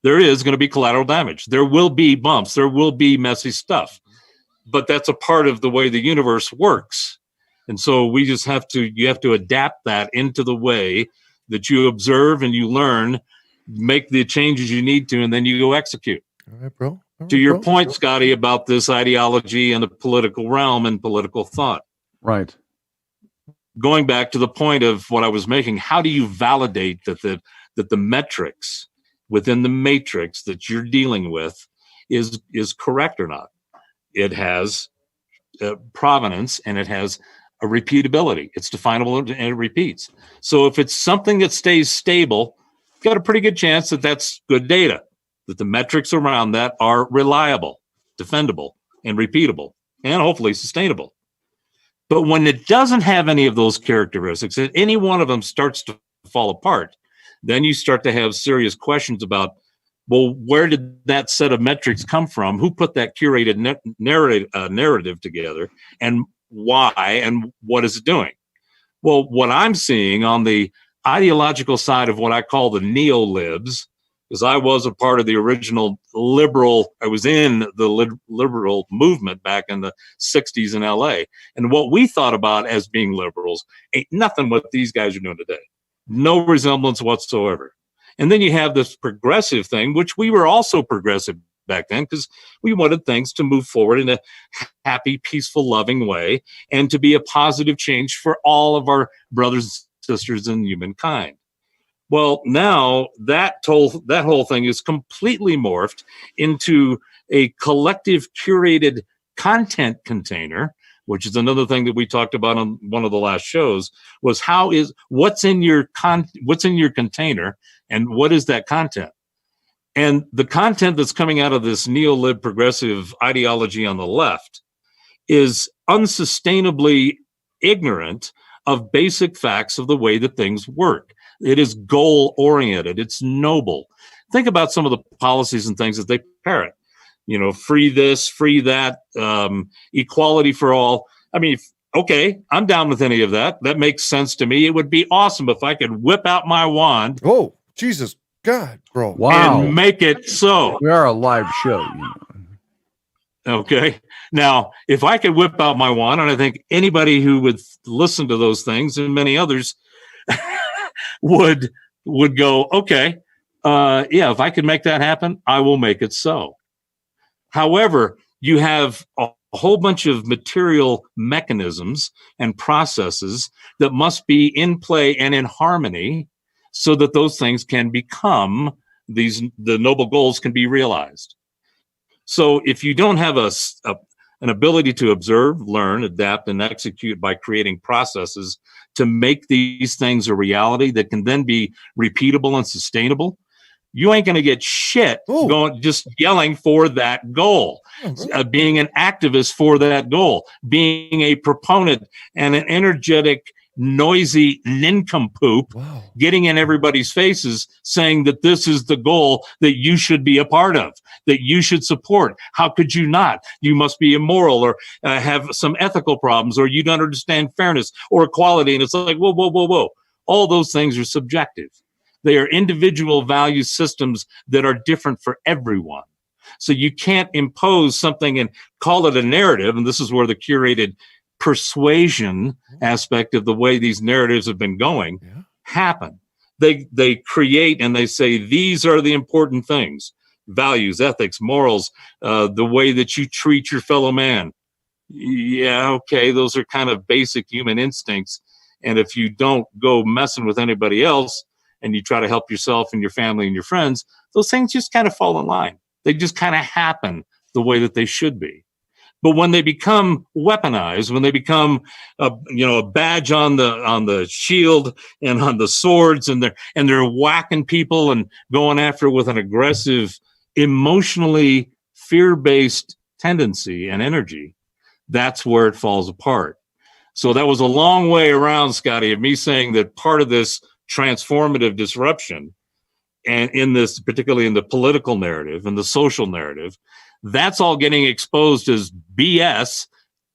There is going to be collateral damage. There will be bumps. There will be messy stuff. But that's a part of the way the universe works. And so you have to adapt that into the way that you observe and you learn, make the changes you need to, and then you go execute. All right, bro. All right, To your bro. point, Scotty, about this ideology and the political realm and political thought. Right. Going back to the point of what I was making, how do you validate that the metrics within the matrix that you're dealing with is correct or not? It has provenance and it has a repeatability. It's definable and it repeats. So if it's something that stays stable, you've got a pretty good chance that that's good data, that the metrics around that are reliable, defendable, and repeatable, and hopefully sustainable. But when it doesn't have any of those characteristics, and any one of them starts to fall apart, then you start to have serious questions about, well, where did that set of metrics come from? Who put that curated narrative together, and why, and what is it doing? Well, what I'm seeing on the ideological side of what I call the neo-libs, because I was a part of the original liberal, I was in the liberal movement back in the 60s in LA. And what we thought about as being liberals ain't nothing what these guys are doing today. No resemblance whatsoever. And then you have this progressive thing, which we were also progressive back then because we wanted things to move forward in a happy, peaceful, loving way and to be a positive change for all of our brothers and sisters in humankind. Well, now that whole thing is completely morphed into a collective curated content container, which is another thing that we talked about on one of the last shows, was what's in your container and what is that content? And the content that's coming out of this neo-lib progressive ideology on the left is unsustainably ignorant of basic facts of the way that things work. It is goal-oriented. It's noble. Think about some of the policies and things that they parrot. You know, free this, free that, equality for all. I mean, okay, I'm down with any of that. That makes sense to me. It would be awesome if I could whip out my wand Oh, Jesus God, bro. Wow. and make it so. We are a live show. You know. Okay. Now, if I could whip out my wand, and I think anybody who would listen to those things and many others would go, okay, yeah, if I could make that happen, I will make it so. However, you have a whole bunch of material mechanisms and processes that must be in play and in harmony so that those things can become the noble goals can be realized. So if you don't have an ability to observe, learn, adapt, and execute by creating processes to make these things a reality that can then be repeatable and sustainable, you ain't going to get shit Ooh. going just yelling for that goal, being an activist for that goal, being a proponent and an energetic noisy nincompoop Wow. getting in everybody's faces saying that this is the goal that you should be a part of, that you should support. How could you not? You must be immoral or have some ethical problems, or you don't understand fairness or equality. And it's like, whoa, whoa, whoa, whoa. All those things are subjective. They are individual value systems that are different for everyone. So you can't impose something and call it a narrative. And this is where the curated persuasion aspect of the way these narratives have been going happen. They create and they say, these are the important things: values, ethics, morals, the way that you treat your fellow man. Yeah, okay, those are kind of basic human instincts. And if you don't go messing with anybody else and you try to help yourself and your family and your friends, those things just kind of fall in line. They just kind of happen the way that they should be. But when they become weaponized, when they become a badge on the shield and on the swords, and they're whacking people and going after it with an aggressive, emotionally fear-based tendency and energy, that's where it falls apart. So that was a long way around, Scotty, of me saying that part of this transformative disruption, and in this, particularly in the political narrative and the social narrative, that's all getting exposed as BS,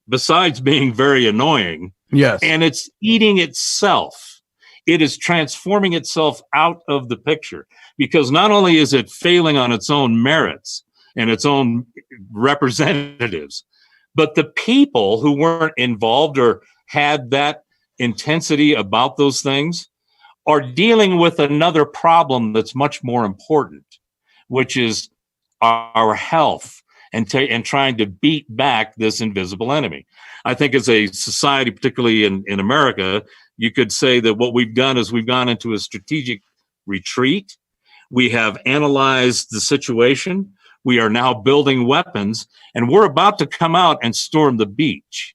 besides being very annoying. Yes. And it's eating itself. It is transforming itself out of the picture, because not only is it failing on its own merits and its own representatives, but the people who weren't involved or had that intensity about those things are dealing with another problem that's much more important, which is our health and trying to beat back this invisible enemy. I think as a society, particularly in America, you could say that what we've done is we've gone into a strategic retreat. We have analyzed the situation. We are now building weapons, and we're about to come out and storm the beach.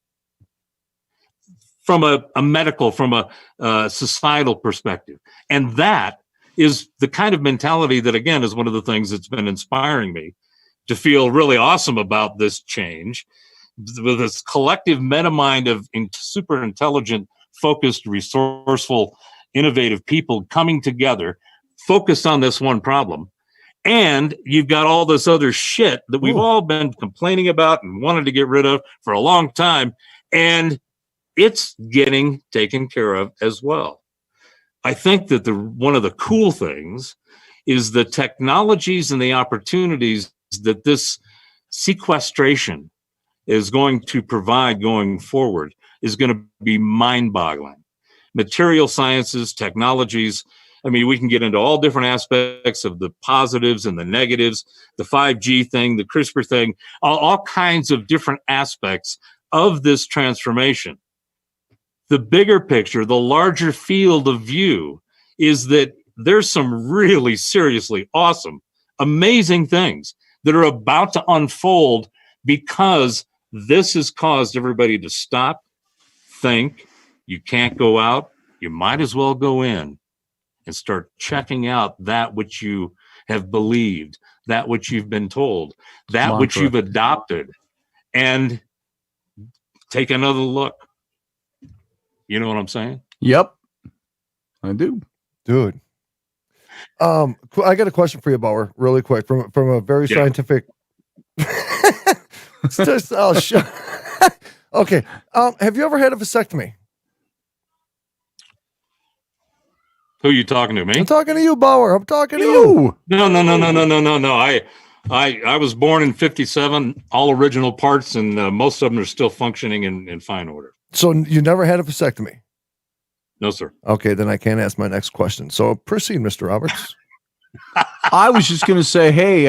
From a medical, from a societal perspective. And that is the kind of mentality that, again, is one of the things that's been inspiring me to feel really awesome about this change, with this collective meta mind of super intelligent, focused, resourceful, innovative people coming together, focused on this one problem. And you've got all this other shit that we've all been complaining about and wanted to get rid of for a long time. And it's getting taken care of as well. I think that one of the cool things is the technologies and the opportunities that this sequestration is going to provide going forward is going to be mind-boggling. Material sciences, technologies, I mean, we can get into all different aspects of the positives and the negatives, the 5G thing, the CRISPR thing, all kinds of different aspects of this transformation. The bigger picture, the larger field of view, is that there's some really seriously awesome, amazing things that are about to unfold, because this has caused everybody to stop, think. You can't go out. You might as well go in and start checking out that which you have believed, that which you've been told, that which you've adopted, and take another look. You know what I'm saying? Yep, I do, dude. I got a question for you, Bauer, really quick, from a very scientific. It's just, okay. Have you ever had a vasectomy? Who are you talking to? Me? I'm talking to you, Bauer. I'm talking to you. No. I was born in '57, all original parts, and most of them are still functioning in fine order. So you never had a vasectomy? No, sir. Okay, then I can't ask my next question. So proceed, Mr. Roberts. I was just going to say, hey,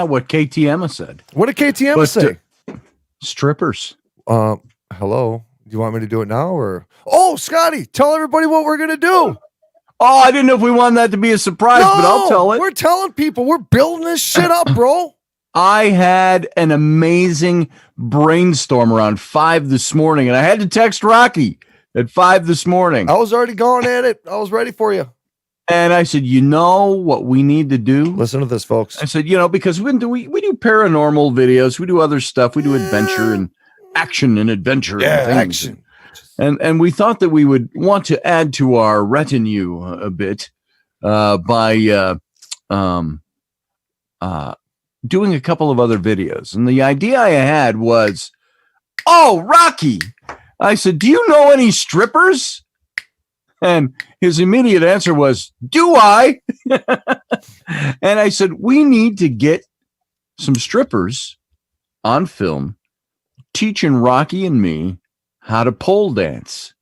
what KTM said. What did KTM say? Strippers. Hello. Do you want me to do it now, or? Oh, Scotty, tell everybody what we're going to do. Oh, I didn't know if we wanted that to be a surprise, but I'll tell it. We're telling people. We're building this shit up, bro. I had an amazing brainstorm around 5 this morning, and I had to text Rocky at 5 this morning. I was already going at it. I was ready for you. And I said, you know what we need to do? Listen to this, folks. I said, because we do paranormal videos, we do other stuff, we do adventure and action and adventure. Yeah, and things. action. And we thought that we would want to add to our retinue a bit by doing a couple of other videos. And the idea I had was, oh, Rocky. I said, do you know any strippers? And his immediate answer was, do I? And I said, we need to get some strippers on film teaching Rocky and me how to pole dance.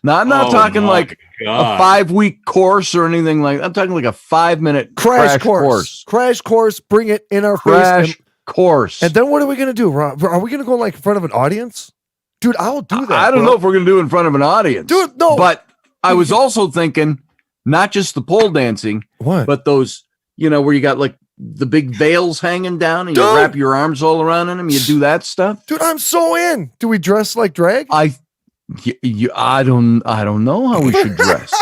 Now, I'm not talking like a 5-week course or anything like that. I'm talking like a 5-minute crash course. Crash course. Bring it in our face. Course. And then what are we going to do, Rob? Are we going to go like in front of an audience? Dude, I'll do that. I don't know if we're going to do it in front of an audience. Dude, no. But I was also thinking not just the pole dancing, but those, where you got like the big veils hanging down and you wrap your arms all around in them. You do that stuff. Dude, I'm so in. Do we dress like drag? I don't know how we should dress.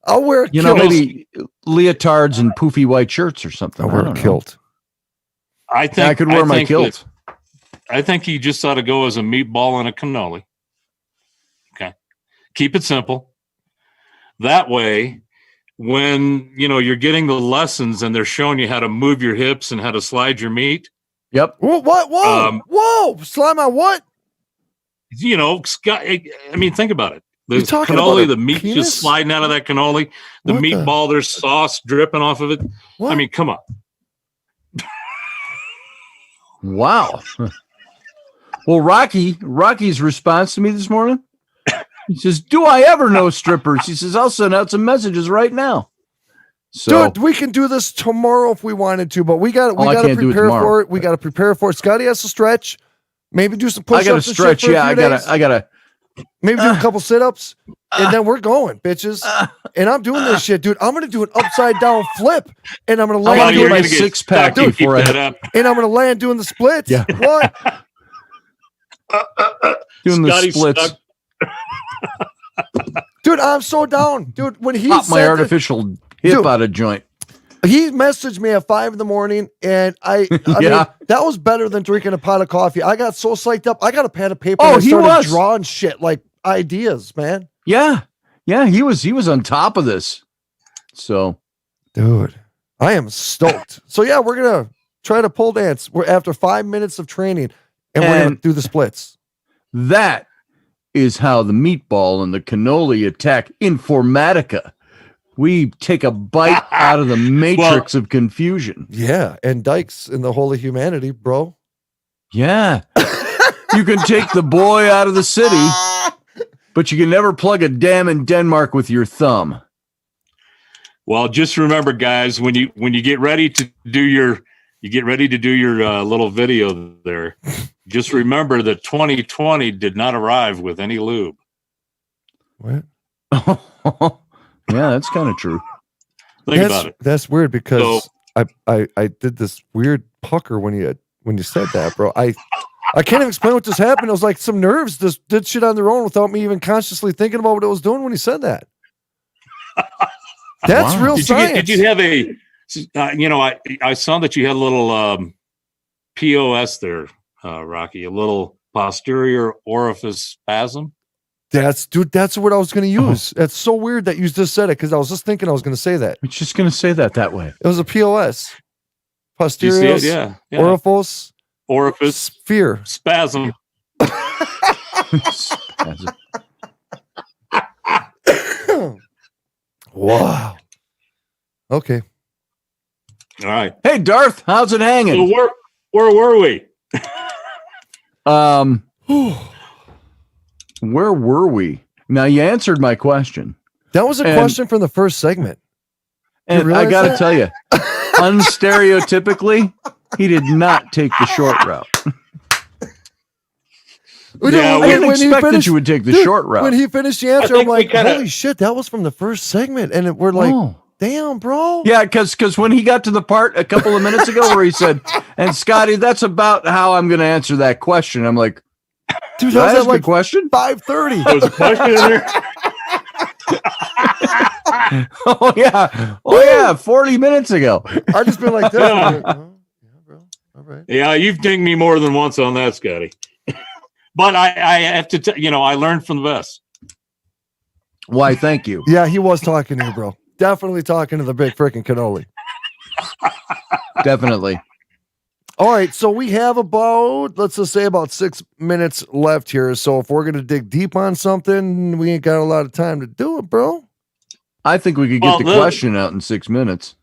I'll wear a kilt. Maybe leotards and poofy white shirts or something. I'll wear a kilt. I think I could wear my kilt. I think he just ought to go as a meatball and a cannoli. Okay. Keep it simple. That way, when you're getting the lessons and they're showing you how to move your hips and how to slide your meat. Yep. What? Whoa! Slide my what? Scott. I mean, think about it. The talking cannoli, about the meat penis? just sliding out of that cannoli. The meatball, there's sauce dripping off of it. What? I mean, come on. Wow. Well, Rocky's response to me this morning, he says, do I ever know strippers? He says, I'll send out some messages right now. So, dude, we can do this tomorrow if we wanted to, but we got to prepare for it. We got to prepare for it. Scotty has to stretch, maybe do some push-ups. I got to stretch. Yeah, I got to maybe do a couple sit-ups, and then we're going, bitches. And I'm doing this shit, dude. I'm going to do an upside-down flip, and I'm going to land doing my six-pack before and I'm going to land doing the splits. Yeah. What? Doing the splits. Dude, I'm so down. Dude, when he pop my artificial hip out of joint. He messaged me at 5 a.m, and I mean, that was better than drinking a pot of coffee. I got so psyched up. I got a pad of paper. Oh, and I started drawing shit like ideas, man. Yeah. He was on top of this. So, dude, I am stoked. So yeah, we're gonna try to pole dance. We're after 5 minutes of training, and we're gonna do the splits. That is how the meatball and the cannoli attack Informatica. We take a bite out of the matrix of confusion. Yeah, and Dykes in the whole of humanity, bro. Yeah. You can take the boy out of the city, but you can never plug a dam in Denmark with your thumb. Well, just remember, guys, when you get ready to do your little video there, just remember that 2020 did not arrive with any lube. What? Yeah, that's kind of true. Think about it. That's weird because I did this weird pucker when you said that, bro. I can't even explain what just happened. It was like some nerves just did shit on their own without me even consciously thinking about what it was doing when he said that. That's real science. Did you have a? I saw that you had a little POS there, Rocky. A little posterior orifice spasm. That's what I was going to use. That's so weird that you just said it because I was just thinking I was going to say that. It's just going to say that way. It was a POS. Posterior orifice. Orifice. Sphere. Spasm. Wow. Okay. All right. Hey, Darth, how's it hanging? So where were we? Where were we? Now, you answered my question. That was a question from the first segment. And I got to tell you, unstereotypically, he did not take the short route. I didn't expect that you would take the short route. When he finished the answer, I'm like, holy shit, that was from the first segment. And we're like, damn, bro. Yeah, because when he got to the part a couple of minutes ago where he said, and Scotty, that's about how I'm going to answer that question. I'm like, dude, that was like question? 5:30. There was a question in there. Oh yeah, 40 minutes ago. I just been like this. Yeah, bro. All right. Yeah, you've dinged me more than once on that, Scotty. But I have to tell I learned from the best. Why? Thank you. Yeah, he was talking to you, bro. Definitely talking to the big freaking cannoli. Definitely. All right, so we have about, let's just say, about 6 minutes left here. So if we're gonna dig deep on something, we ain't got a lot of time to do it, bro. I think we could get the question out in 6 minutes.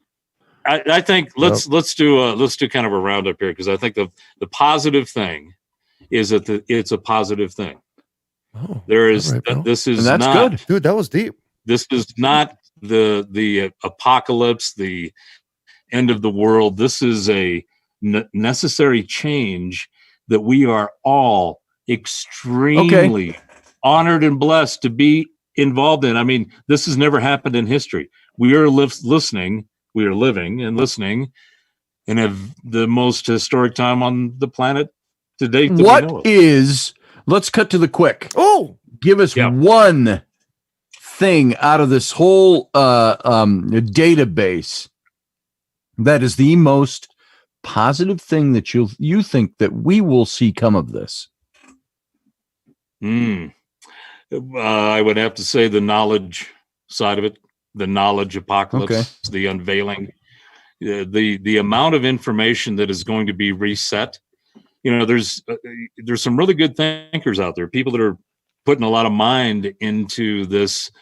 I think let's do kind of a roundup here, because I think the positive thing is that it's a positive thing. Oh, there is right, this is and that's not good, dude. That was deep. This is not the apocalypse, the end of the world. This is a necessary change that we are all extremely honored and blessed to be involved in. I mean, this has never happened in history. We are listening. We are living and listening and have the most historic time on the planet to date. Let's cut to the quick. Oh, give us one thing out of this whole database that is the most positive thing that you think that we will see come of this. I would have to say the knowledge side of it, the knowledge apocalypse, the unveiling, the amount of information that is going to be reset. There's some really good thinkers out there, people that are putting a lot of mind into this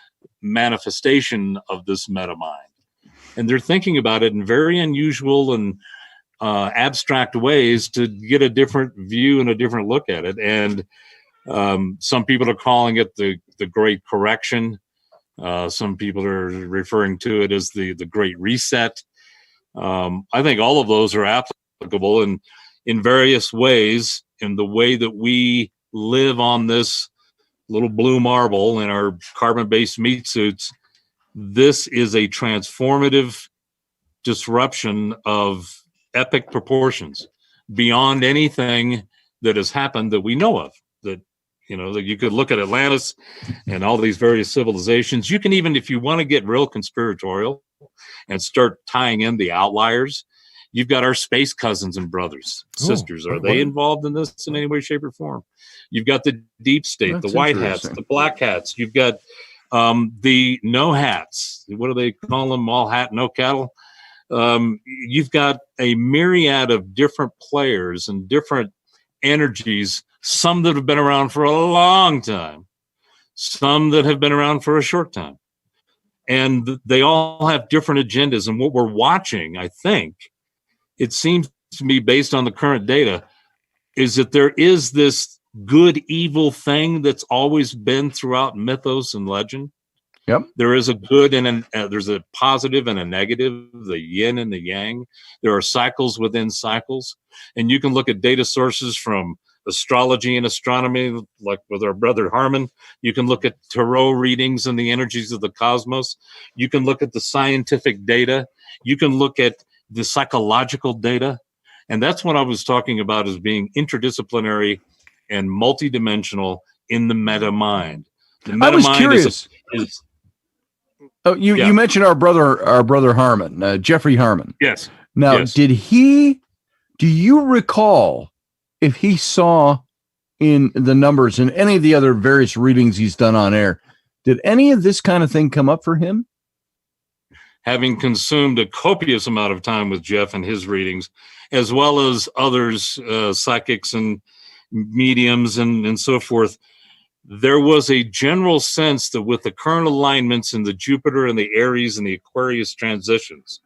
manifestation of this meta mind, and they're thinking about it in very unusual and abstract ways to get a different view and a different look at it. And some people are calling it the Great Correction. Some people are referring to it as the Great Reset. I think all of those are applicable in various ways in the way that we live on this little blue marble in our carbon-based meat suits. This is a transformative disruption of epic proportions beyond anything that has happened that we know of. That you could look at Atlantis and all these various civilizations. You can even, if you want to get real conspiratorial and start tying in the outliers, you've got our space cousins and brothers, sisters. Are they involved in this in any way, shape, or form? You've got the deep state, the white hats, the black hats. You've got the no hats. What do they call them? All hat, no cattle. You've got a myriad of different players and different energies, some that have been around for a long time, some that have been around for a short time. And they all have different agendas. And what we're watching, I think, it seems to me, based on the current data, is that there is this good evil thing that's always been throughout mythos and legend. Yep. There is a good and there's a positive and a negative, the yin and the yang. There are cycles within cycles. And you can look at data sources from astrology and astronomy, like with our brother Harmon. You can look at tarot readings and the energies of the cosmos. You can look at the scientific data. You can look at the psychological data. And that's what I was talking about as being interdisciplinary and multidimensional in the meta mind. The meta I was mind curious. You mentioned our brother Harmon, Jeffrey Harmon. Yes. Now, do you recall if he saw in the numbers and any of the other various readings he's done on air, did any of this kind of thing come up for him? Having consumed a copious amount of time with Jeff and his readings, as well as others, psychics and mediums and so forth, there was a general sense that with the current alignments in the Jupiter and the Aries and the Aquarius transitions,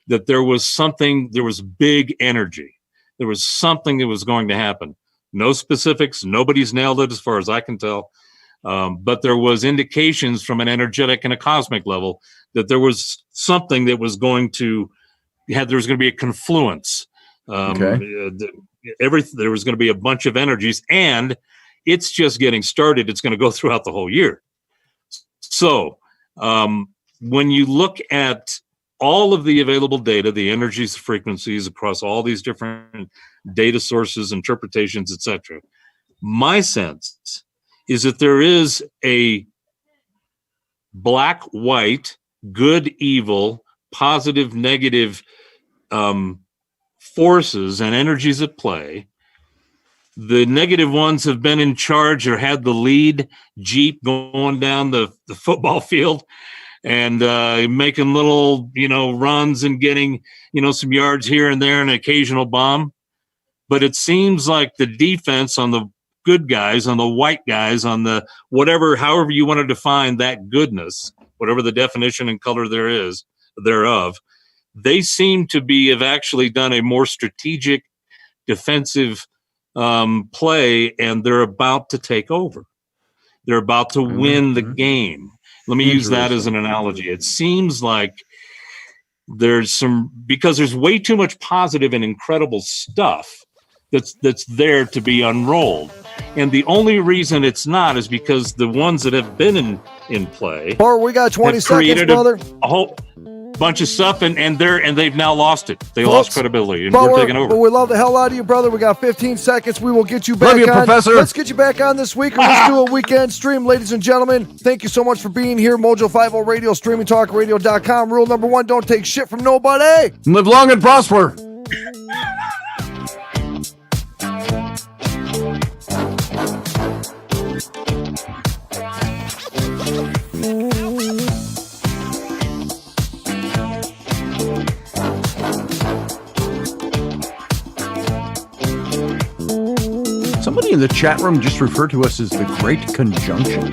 that there was big energy. There was something that was going to happen. No specifics. Nobody's nailed it as far as I can tell. But there was indications from an energetic and a cosmic level that there was something that was going to there was going to be a confluence. There was going to be a bunch of energies, and it's just getting started. It's going to go throughout the whole year. So when you look at all of the available data, the energies, the frequencies across all these different data sources, interpretations, etc., my sense is that there is a black, white, good, evil, positive, negative forces and energies at play The negative ones have been in charge or had the lead Jeep going down the football field and making little, runs and getting, some yards here and there, an occasional bomb. But it seems like the defense on the good guys, on the white guys, on the whatever, however you want to define that goodness, whatever the definition and color thereof, they seem to have actually done a more strategic defensive play, and they're about to take over. They're about to win the game. Let me use that as an analogy. It seems like because there's way too much positive and incredible stuff that's there to be unrolled. And the only reason it's not is because the ones that have been in play. Or we got 20 seconds, brother. A whole bunch of stuff, and they've now lost it. They lost credibility, and but we're taking over. But we love the hell out of you, brother. We got 15 seconds. We will get you back Love you, on. Professor. Let's get you back on this week, or let's do a weekend stream, ladies and gentlemen. Thank you so much for being here. Mojo 50 Radio, streamingtalkradio.com. Rule number 1, don't take shit from nobody. Live long and prosper. Somebody in the chat room just referred to us as the Great Conjunction.